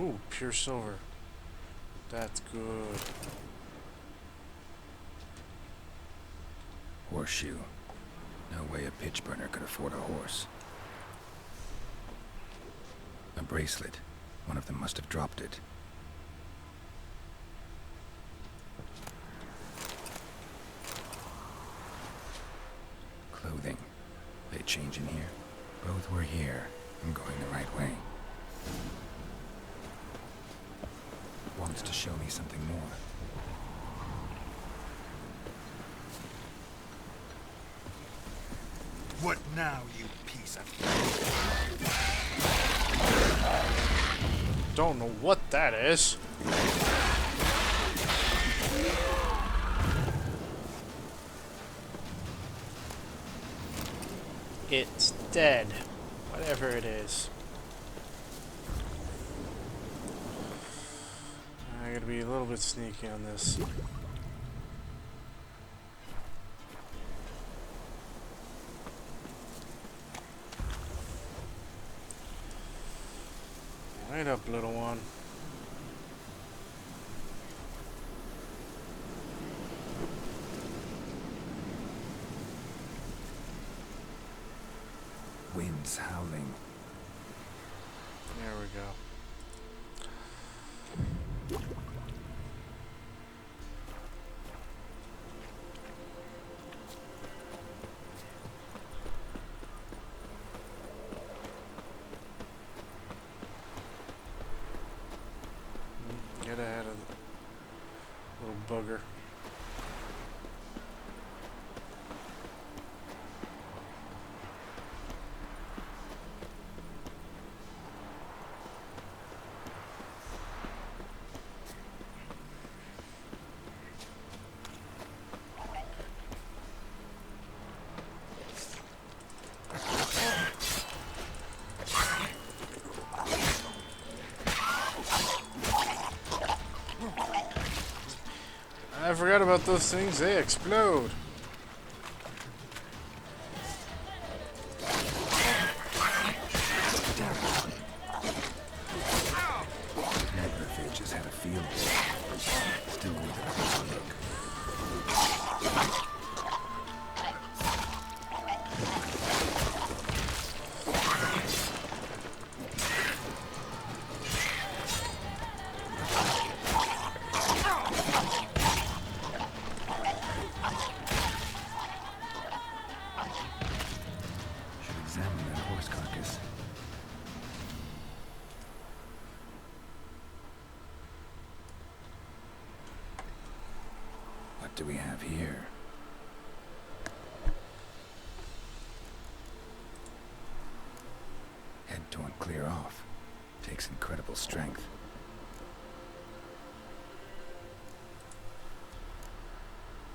S1: Ooh, pure silver. That's good.
S4: Horseshoe. No way a pitch burner could afford a horse. A bracelet. One of them must have dropped it. Clothing. They change in here? Both were here. I'm going the right way. Wants to show me something more.
S8: What now, you piece of...
S1: Don't know what that is. It's dead. Whatever it is. I gotta be a little bit sneaky on this. Wait up, little one.
S4: Winds howling.
S1: There we go. Get ahead of the little bugger. I forgot about those things, they explode.
S4: Never if they just had a field day. Still worth a closer look. What do we have here? Head torn clear off. Takes incredible strength.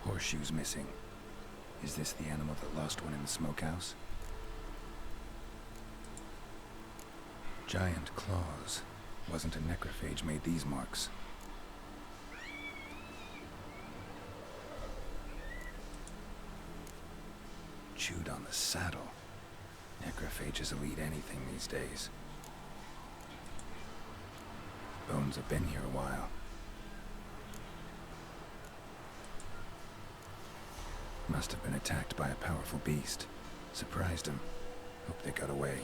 S4: Horseshoes missing. Is this the animal that lost one in the smokehouse? Giant claws. Wasn't a necrophage made these marks. Chewed on the saddle. Necrophages will eat anything these days. Bones have been here a while. Must have been attacked by a powerful beast. Surprised him. Hope they got away.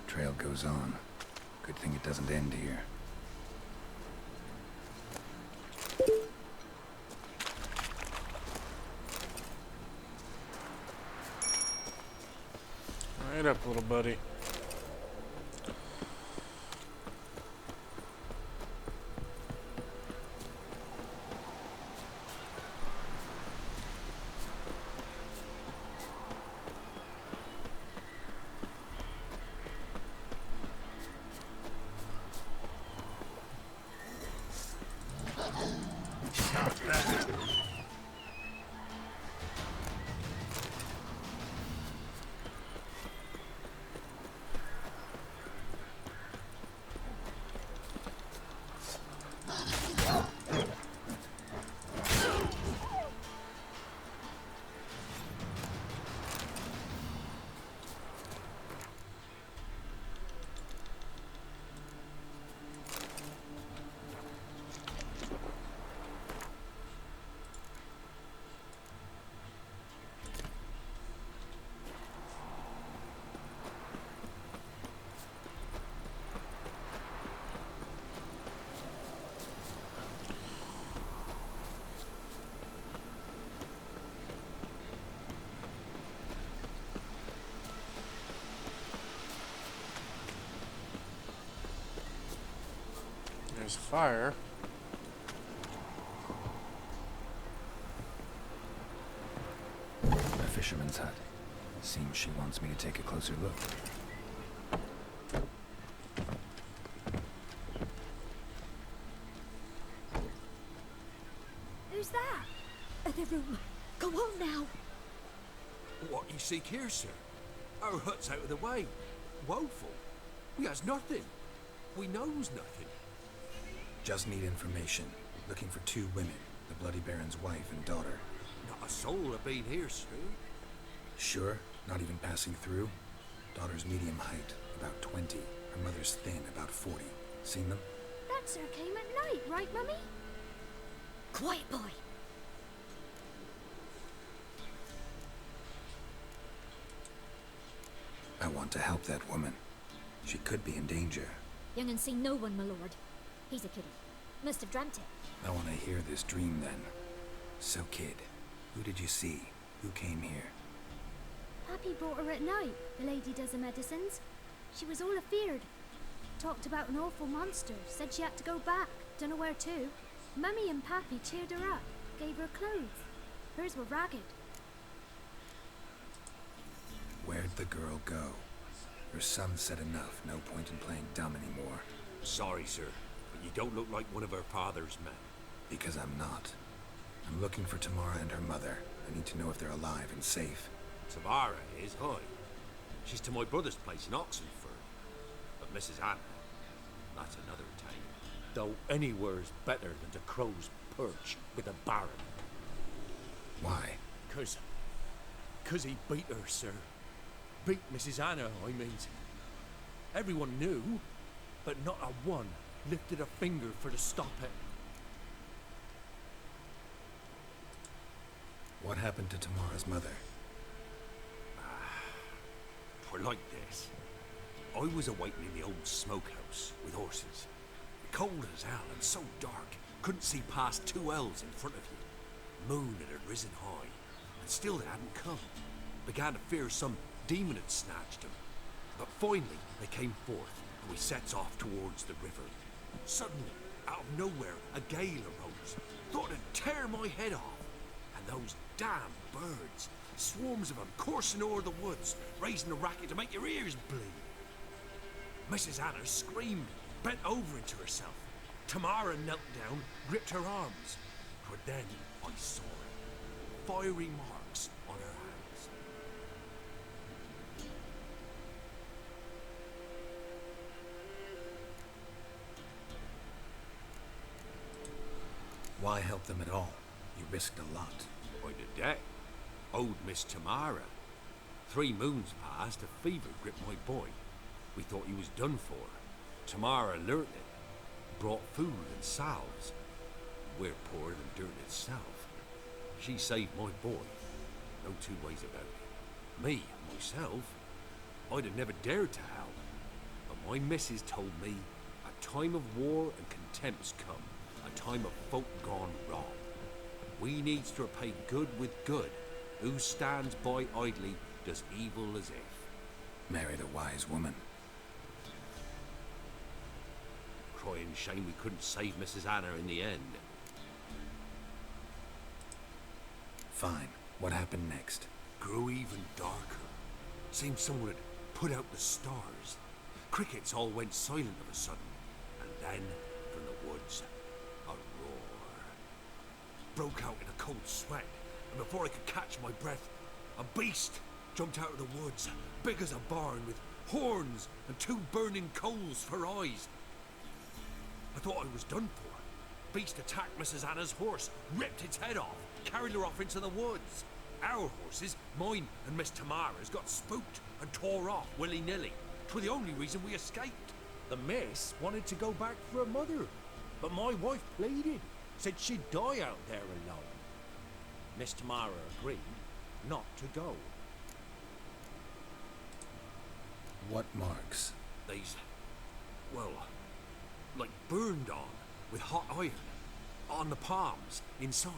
S4: Trail goes on. Good thing it doesn't end here.
S1: Right up, little buddy. There's fire.
S4: A fisherman's hut. Seems she wants me to take a closer look.
S3: Who's that? The room. Go on now.
S2: What you seek here, sir? Our hut's out of the way. Woeful. We has nothing. We knows nothing.
S4: Just need information. Looking for 2 women. The Bloody Baron's wife and daughter.
S2: Not a soul have been here, sir.
S4: Sure? Not even passing through? Daughter's medium height, about 20. Her mother's thin, about 40. Seen them?
S6: That sir came at night, right, Mummy?
S3: Quiet, boy.
S4: I want to help that woman. She could be in danger.
S10: Young and seen no one, my lord. He's a kiddie. Must have dreamt it.
S4: I want to hear this dream then. So, kid, who did you see? Who came here?
S6: Pappy brought her at night, the lady does the medicines. She was all afeared. Talked about an awful monster, said she had to go back, dunno where to. Mummy and Pappy cheered her up, gave her clothes. Hers were ragged.
S4: Where'd the girl go? Her son said enough, no point in playing dumb anymore.
S2: Sorry, sir, but you don't look like one of her father's men.
S4: Because I'm not. I'm looking for Tamara and her mother. I need to know if they're alive and safe.
S2: Tamara is, hi. She's to my brother's place in Oxenford. But Mrs. Anna, that's another tale. Though anywhere's better than the Crow's Perch with a baron.
S4: Why?
S2: Cause he beat her, sir. Beat Mrs. Anna, I mean. Everyone knew, but not a one lifted a finger for to stop it.
S4: What happened to Tamara's mother?
S2: Twere like this. I was awaiting in the old smokehouse with horses. Cold as hell and so dark, couldn't see past 2 ells in front of you. Moon had risen high, and still they hadn't come. Began to fear some demon had snatched them. But finally they came forth, and we sets off towards the river. Suddenly, out of nowhere, a gale arose. Thought it'd tear my head off. And those damn birds
S9: Swarms of them coursing over the woods, raising a racket to make your ears bleed. Mrs. Anna screamed, bent over into herself. Tamara knelt down, gripped her arms. For then I saw it. Fiery marks on her hands.
S4: Why help them at all? You risked a lot.
S9: By the day, old Miss Tamara. 3 moons passed, a fever gripped my boy. We thought he was done for. Tamara learnt it, brought food and salves. We're poorer than dirt itself. She saved my boy. No 2 ways about it. Me, myself, I'd have never dared to help. But my missus told me a time of war and contempt's come. A time of folk gone wrong. We needs to repay good with good. Who stands by idly does evil as if.
S4: Married a wise woman.
S9: Crying shame we couldn't save Mrs. Anna in the end.
S4: Fine. What happened next?
S9: Grew even darker. Seemed someone had put out the stars. Crickets all went silent of a sudden. And then, from the woods, a roar. Broke out in a cold sweat, and before I could catch my breath, a beast jumped out of the woods, big as a barn, with horns and 2 burning coals for eyes. I thought I was done for. Beast attacked Mrs. Anna's horse, ripped its head off, carried her off into the woods. Our horses, mine and Miss Tamara's, got spooked and tore off willy-nilly. 'Twas the only reason we escaped.
S2: The miss wanted to go back for her mother, but my wife pleaded, said she'd die out there alone. Miss Tamara agreed not to go.
S4: What marks?
S9: They's, well, like burned on with hot iron. On the palms, inside.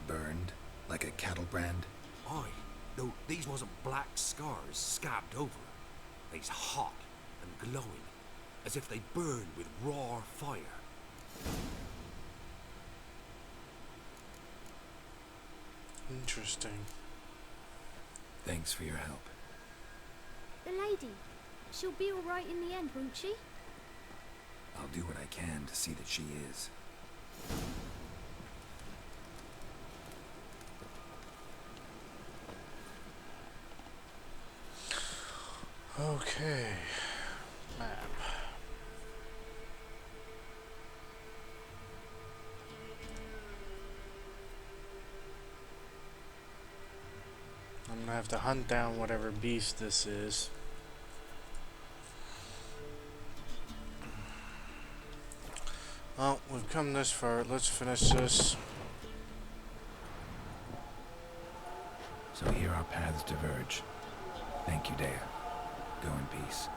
S4: Burned? Like a cattle brand?
S9: Aye, though these wasn't black scars scabbed over. They's hot and glowing, as if they burned with raw fire.
S1: Interesting.
S4: Thanks for your help.
S6: The lady, she'll be all right in the end, won't she?
S4: I'll do what I can to see that she is.
S1: Okay. Map. I'm gonna have to hunt down whatever beast this is. Well, we've come this far. Let's finish this.
S4: So here our paths diverge. Thank you, Dea. Go in peace.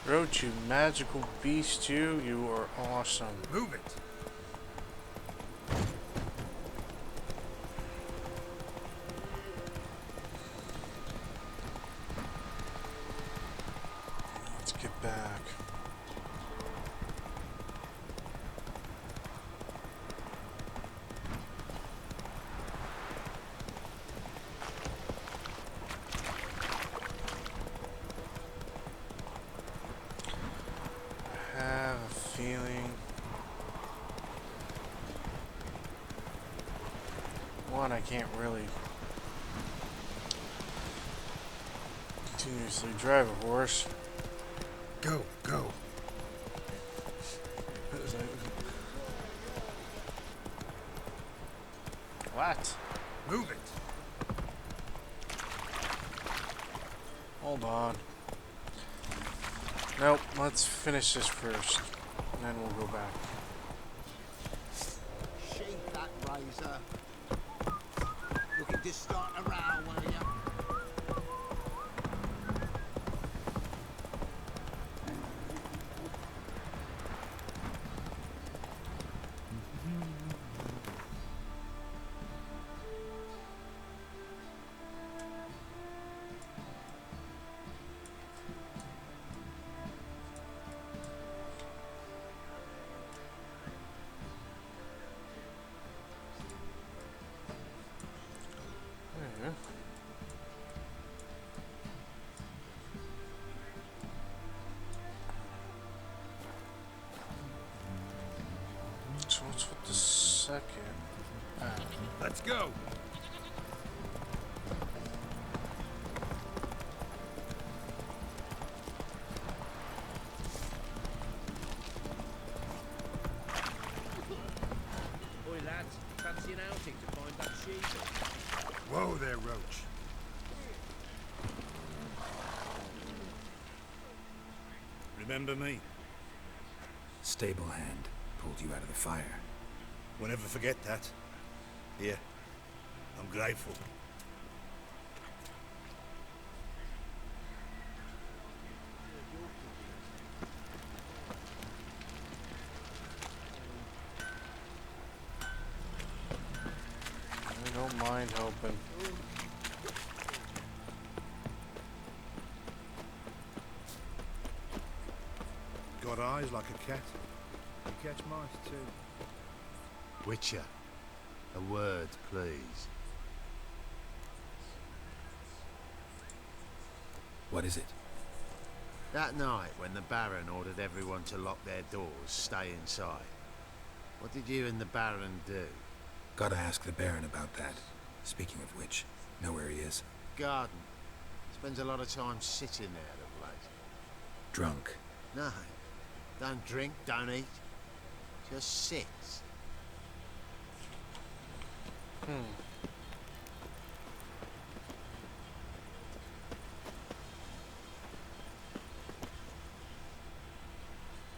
S1: Roach, you magical beast, you are awesome.
S9: Move it!
S1: Let's get back. I have a feeling. One, I can't really continuously drive a horse.
S8: Go, go.
S1: What?
S8: Move it.
S1: Hold on. Nope, let's finish this first, and then we'll go back.
S7: Shake that razor. Looking to start a row, were you?
S1: second. Ah.
S7: Let's go.
S5: Boy, lads, fancy an outing to find that sheep?
S8: Whoa there, Roach.
S7: Remember me?
S4: Stable hand pulled you out of the fire.
S7: We'll never forget that. Here, I'm grateful.
S1: I don't mind helping.
S8: Got eyes like a cat. You catch mice too.
S11: Witcher, a word, please.
S4: What is it?
S11: That night when the Baron ordered everyone to lock their doors, stay inside. What did you and the Baron do?
S4: Gotta ask the Baron about that. Speaking of which, know where he is?
S11: Garden. Spends a lot of time sitting there of late.
S4: Drunk.
S11: No. Don't drink, don't eat. Just sits.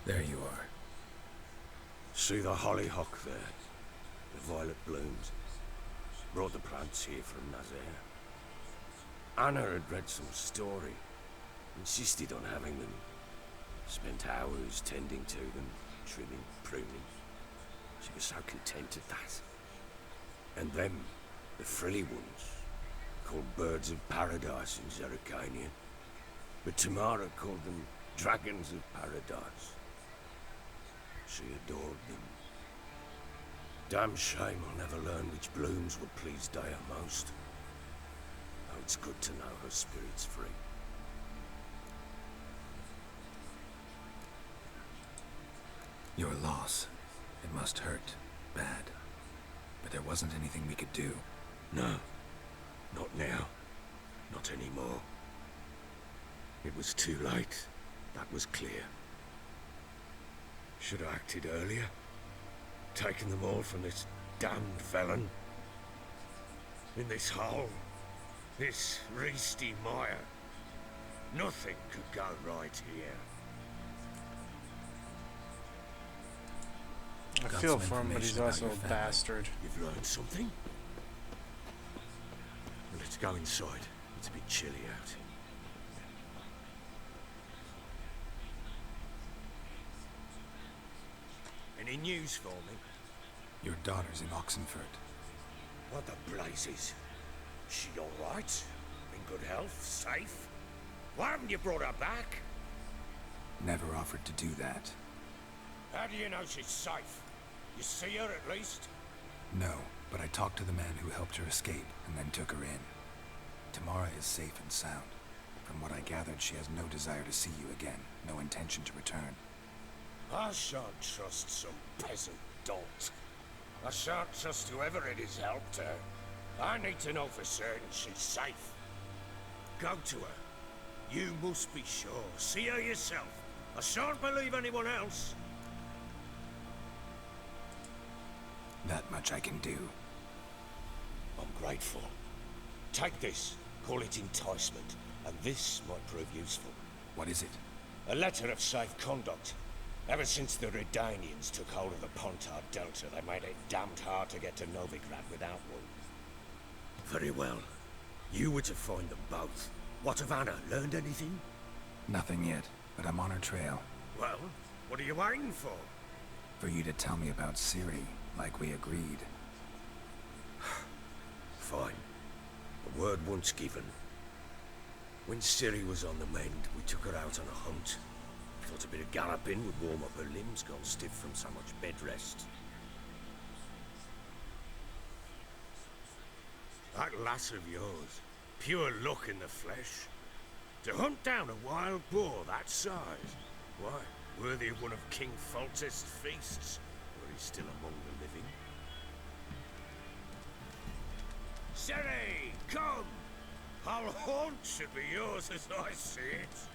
S4: There you are.
S9: See the hollyhock there? The violet blooms. Brought the plants here from Nazaire. Anna had read some story. Insisted on having them. Spent hours tending to them, trimming, pruning. She was so content at that. And them, the frilly ones, called birds of paradise in Zerrikanian. But Tamara called them dragons of paradise. She adored them. Damn shame I'll never learn which blooms would please Dea most. Oh, it's good to know her spirit's free.
S4: Your loss. It must hurt. Bad. But there wasn't anything we could do.
S9: No. Not now. Not anymore. It was too late. That was clear. Should have acted earlier. Taken them all from this damned felon. In this hole. This reesty mire. Nothing could go right here.
S1: I
S4: Got
S1: feel
S4: some
S1: for him, but he's
S4: information about
S1: also
S4: your
S1: a
S4: family.
S1: bastard.
S9: You've learned something? Well, let's go inside. It's a bit chilly out. Any news for me?
S4: Your daughter's in Oxenfurt.
S9: What the blazes? She all right? In good health? Safe? Why haven't you brought her back?
S4: Never offered to do that.
S9: How do you know she's safe? You see her at least?
S4: No, but I talked to the man who helped her escape and then took her in. Tamara is safe and sound. From what I gathered, she has no desire to see you again, no intention to return.
S9: I shan't trust some peasant dolt. I shan't trust whoever it is helped her. I need to know for certain she's safe. Go to her. You must be sure. See her yourself. I shan't believe anyone else.
S4: That much I can do.
S9: I'm grateful. Take this. Call it enticement. And this might prove useful.
S4: What is it?
S9: A letter of safe conduct. Ever since the Redanians took hold of the Pontard Delta, they made it damned hard to get to Novigrad without one. Very well. You were to find them both. What of Anna? Learned anything?
S4: Nothing yet, but I'm on her trail.
S9: Well, what are you waiting for?
S4: For you to tell me about Ciri, like we agreed.
S9: Fine. The word once given. When Ciri was on the mend, we took her out on a hunt. Thought a bit of galloping would warm up her limbs, gone stiff from so much bed rest. That lass of yours, pure luck in the flesh. To hunt down a wild boar that size, why, worthy of one of King Foltest's feasts, were he still among the living. Sherry, come! Our haunt should be yours as I see it.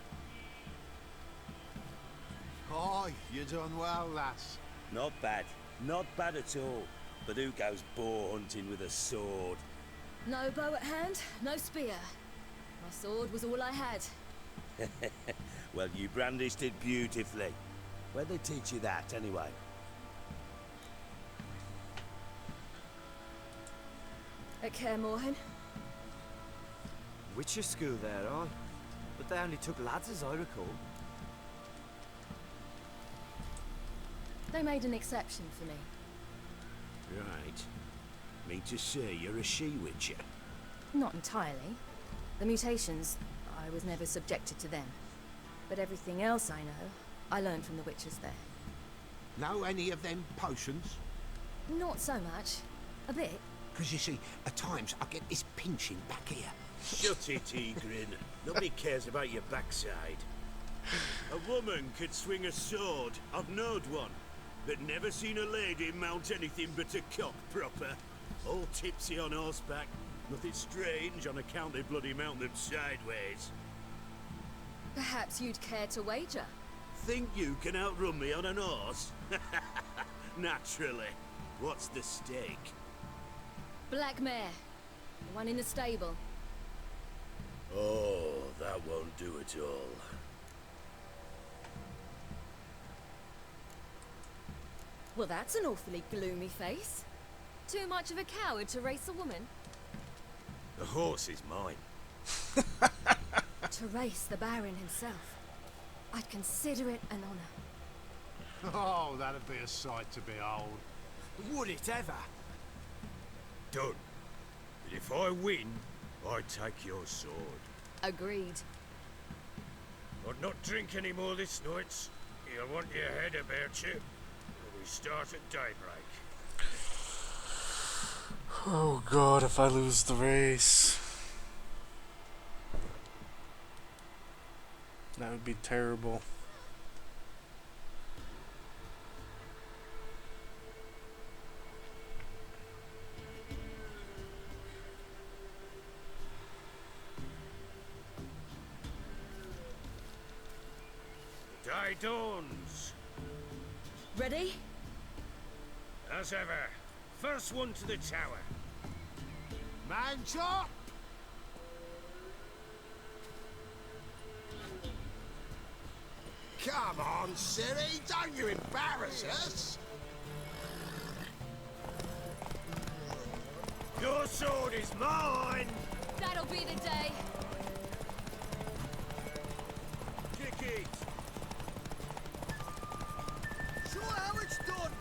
S11: Oh, you done well, lass.
S5: Not bad. Not bad at all. But who goes boar hunting with a sword?
S12: No bow at hand, no spear. My sword was all I had.
S5: Well, you brandished it beautifully. Where'd they teach you that, anyway?
S12: At Kaer Morhen.
S13: Witcher school there, aye? But they only took lads, as I recall.
S12: They made an exception for me.
S9: Right. Mean to say you're a she-witcher?
S12: Not entirely. The mutations, I was never subjected to them. But everything else I know, I learned from the witches there.
S8: Know any of them potions?
S12: Not so much. A bit.
S8: Because you see, at times I get this pinching back here.
S9: Shut it, Egrin. Nobody cares about your backside. A woman could swing a sword. I've knowed one. But never seen a lady mount anything but a cock proper. All tipsy on horseback. Nothing strange on account they bloody mount them sideways.
S12: Perhaps you'd care to wager?
S9: Think you can outrun me on an horse? Naturally. What's the stake?
S12: Black mare. The one in the stable.
S9: Oh, that won't do it all.
S12: Well, that's an awfully gloomy face. Too much of a coward to race a woman?
S9: The horse is mine.
S12: To race the Baron himself. I'd consider it an honor.
S11: Oh, that'd be a sight to behold.
S13: Would it ever?
S9: Done. But if I win, I take your sword.
S12: Agreed.
S9: I'd not drink any more this night. You'll want your head about you. We start at daybreak.
S1: Oh god, if I lose the race. That would be terrible.
S9: Day dawns.
S12: Ready?
S9: As ever. First one to the tower.
S11: Man chop!
S8: Come on, Siri, don't you embarrass us!
S9: Your sword is mine!
S12: That'll be the day.
S9: Kick it!
S7: Show how it's done!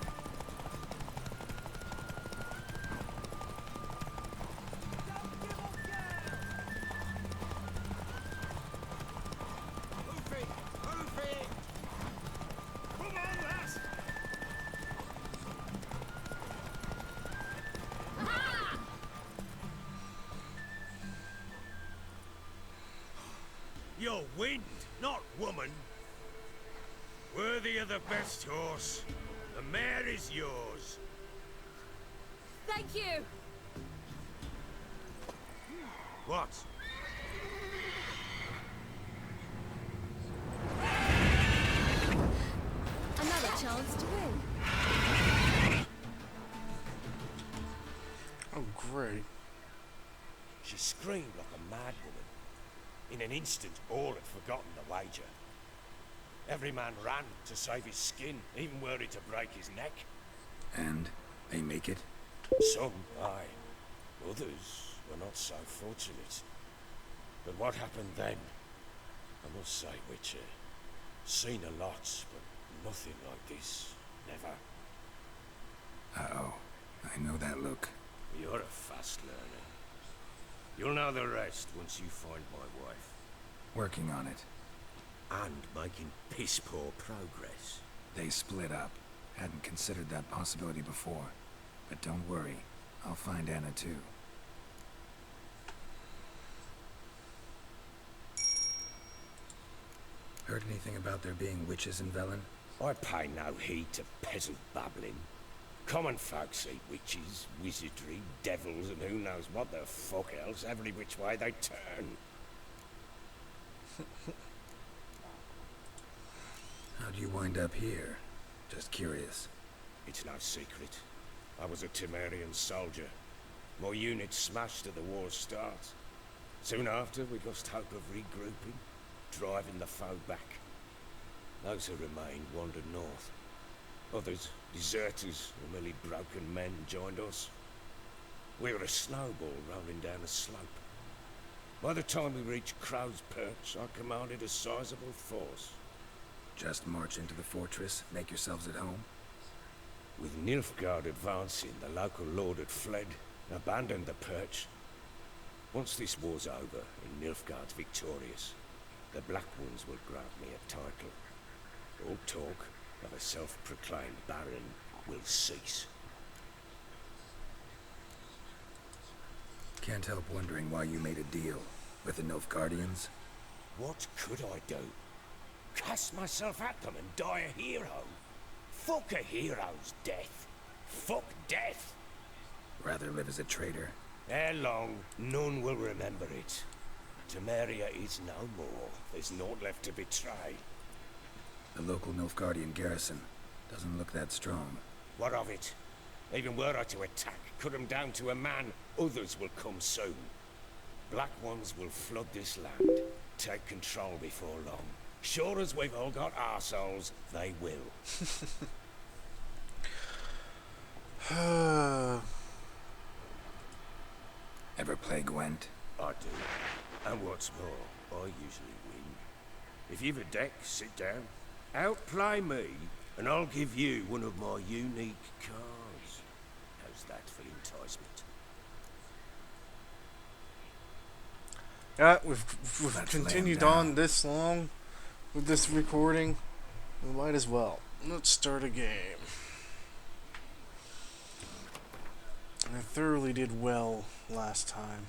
S9: Move it! Move it! Come on, lass! You're wind, not woman. Worthy of the best horse. The mare is yours.
S12: Thank you.
S9: What?
S12: Another chance to win.
S1: Oh great.
S9: She screamed like a mad woman. In an instant, all had forgotten the wager. Every man ran to save his skin, even were it to break his neck.
S4: And they make it?
S9: Some, aye. Others were not so fortunate. But what happened then? I must say, Witcher, seen a lot, but nothing like this. Never.
S4: Uh-oh. I know that look.
S9: You're a fast learner. You'll know the rest once you find my wife.
S4: Working on it.
S9: And making piss-poor progress.
S4: They split up. Hadn't considered that possibility before. But don't worry. I'll find Anna too. Heard anything about there being witches in Velen?
S9: I pay no heed to peasant babbling. Common folks eat witches, wizardry, devils, and who knows what the fuck else, every which way they turn.
S4: How'd you wind up here? Just curious.
S9: It's no secret. I was a Temerian soldier. My unit smashed at the war's start. Soon after, we lost hope of regrouping, driving the foe back. Those who remained wandered north. Others, deserters or merely broken men, joined us. We were a snowball rolling down a slope. By the time we reached Crow's Perch, I commanded a sizable force.
S4: Just march into the fortress, make yourselves at home?
S9: With Nilfgaard advancing, the local lord had fled, abandoned the Perch. Once this war's over and Nilfgaard's victorious, the Black Ones will grant me a title. All talk of a self-proclaimed baron will cease.
S4: Can't help wondering why you made a deal with the Nilfgaardians.
S9: What could I do? Cast myself at them and die a hero? Fuck a hero's death. Fuck death.
S4: Rather live as a traitor.
S9: Ere long, none will remember it. Temeria is no more. There's naught left to betray.
S4: The local Nilfgaardian garrison doesn't look that strong.
S9: What of it? Even were I to attack, cut them down to a man, others will come soon. Black Ones will flood this land, take control before long. Sure as we've all got arseholes, they will.
S4: Ever play Gwent?
S9: I do. And what's more, I usually win. If you've a deck, sit down. Outplay me, and I'll give you one of my unique cards. How's that for enticement?
S1: Yeah, we've continued on this long with this recording. We might as well. Let's start a game. I thoroughly did well last time.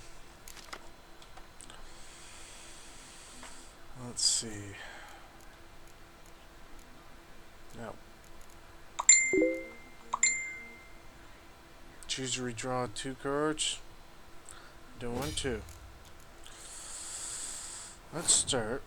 S1: Let's see. Now, choose to redraw 2 cards. Don't want to. Let's start.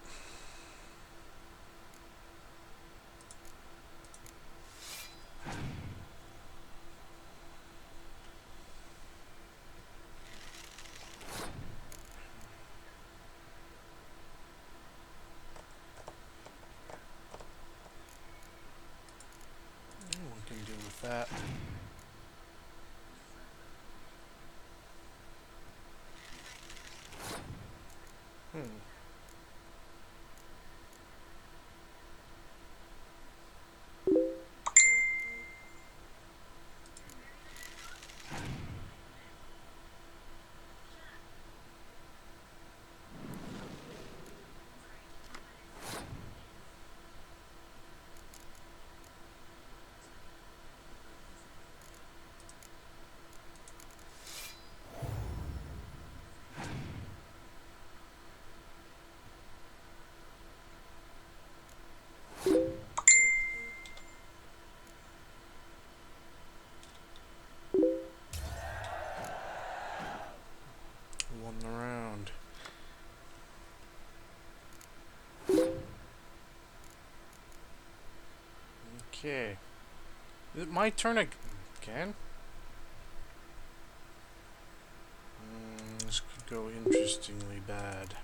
S1: What can we do with that? Around. Okay. Is it my turn again? This could go interestingly bad.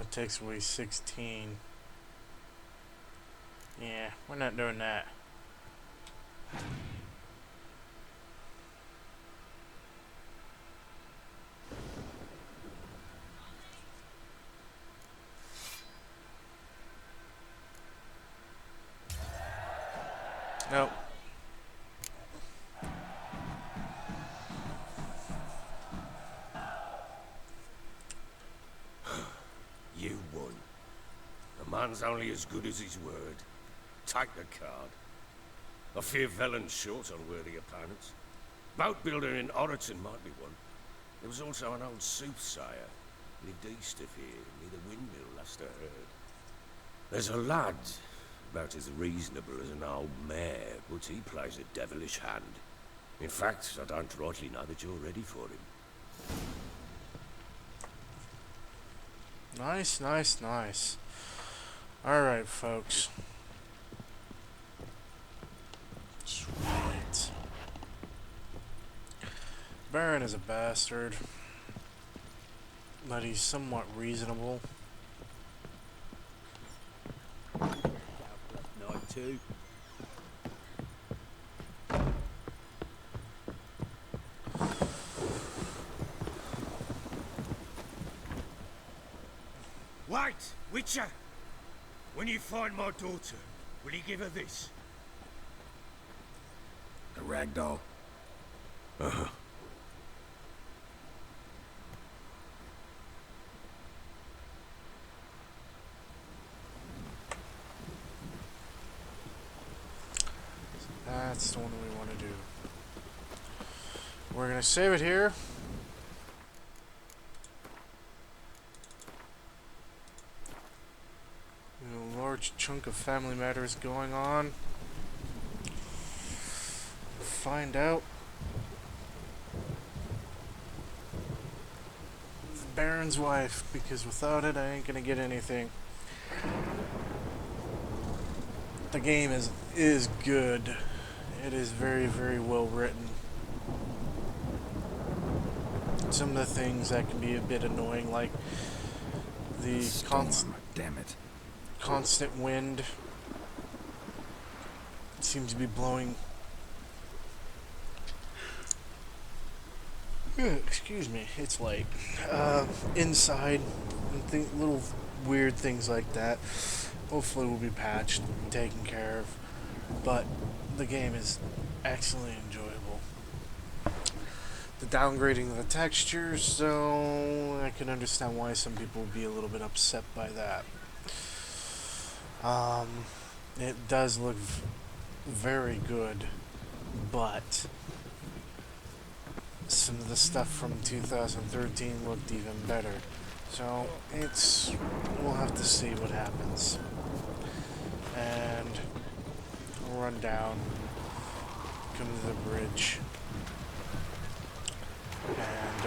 S1: it takes away 16. Yeah, we're not doing that. Nope.
S9: You won. A man's only as good as his word. Take the card. I fear Velen's short on worthy opponents. Boat builder in Oroton might be one. There was also an old soothsayer. Lived east of here, near the windmill, last I heard. There's a lad, about as reasonable as an old mare, but he plays a devilish hand. In fact, I don't rightly know that you're ready for him.
S1: Nice, nice, nice. Alright, folks. Sweet. Baron is a bastard, but he's somewhat reasonable.
S5: Night too.
S9: Wait, Witcher! When you find my daughter, will you give her this?
S4: A rag doll.
S9: Uh-huh.
S1: That's the one we want to do. We're gonna save it here. A large chunk of family matters going on. Find out. The Baron's wife, because without it, I ain't gonna get anything. The game is good. It is very, very well written. Some of the things that can be a bit annoying, like the constant wind seems to be blowing. Excuse me, it's late. Inside, and little weird things like that. Hopefully, will be patched, taken care of. But the game is excellently enjoyable. The downgrading of the textures, so I can understand why some people would be a little bit upset by that. It does look very good, but some of the stuff from 2013 looked even better. So we'll have to see what happens. And I'll run down, come to the bridge, and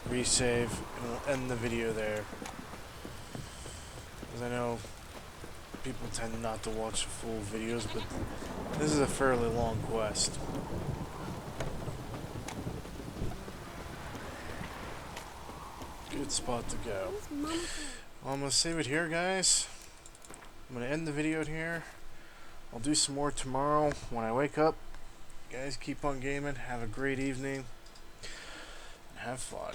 S1: resave, and we'll end the video there. Because I know people tend not to watch the full videos, but this is a fairly long quest. Good spot to go. Well, I'm going to save it here, guys. I'm going to end the video here. I'll do some more tomorrow when I wake up. Guys, keep on gaming. Have a great evening. And have fun.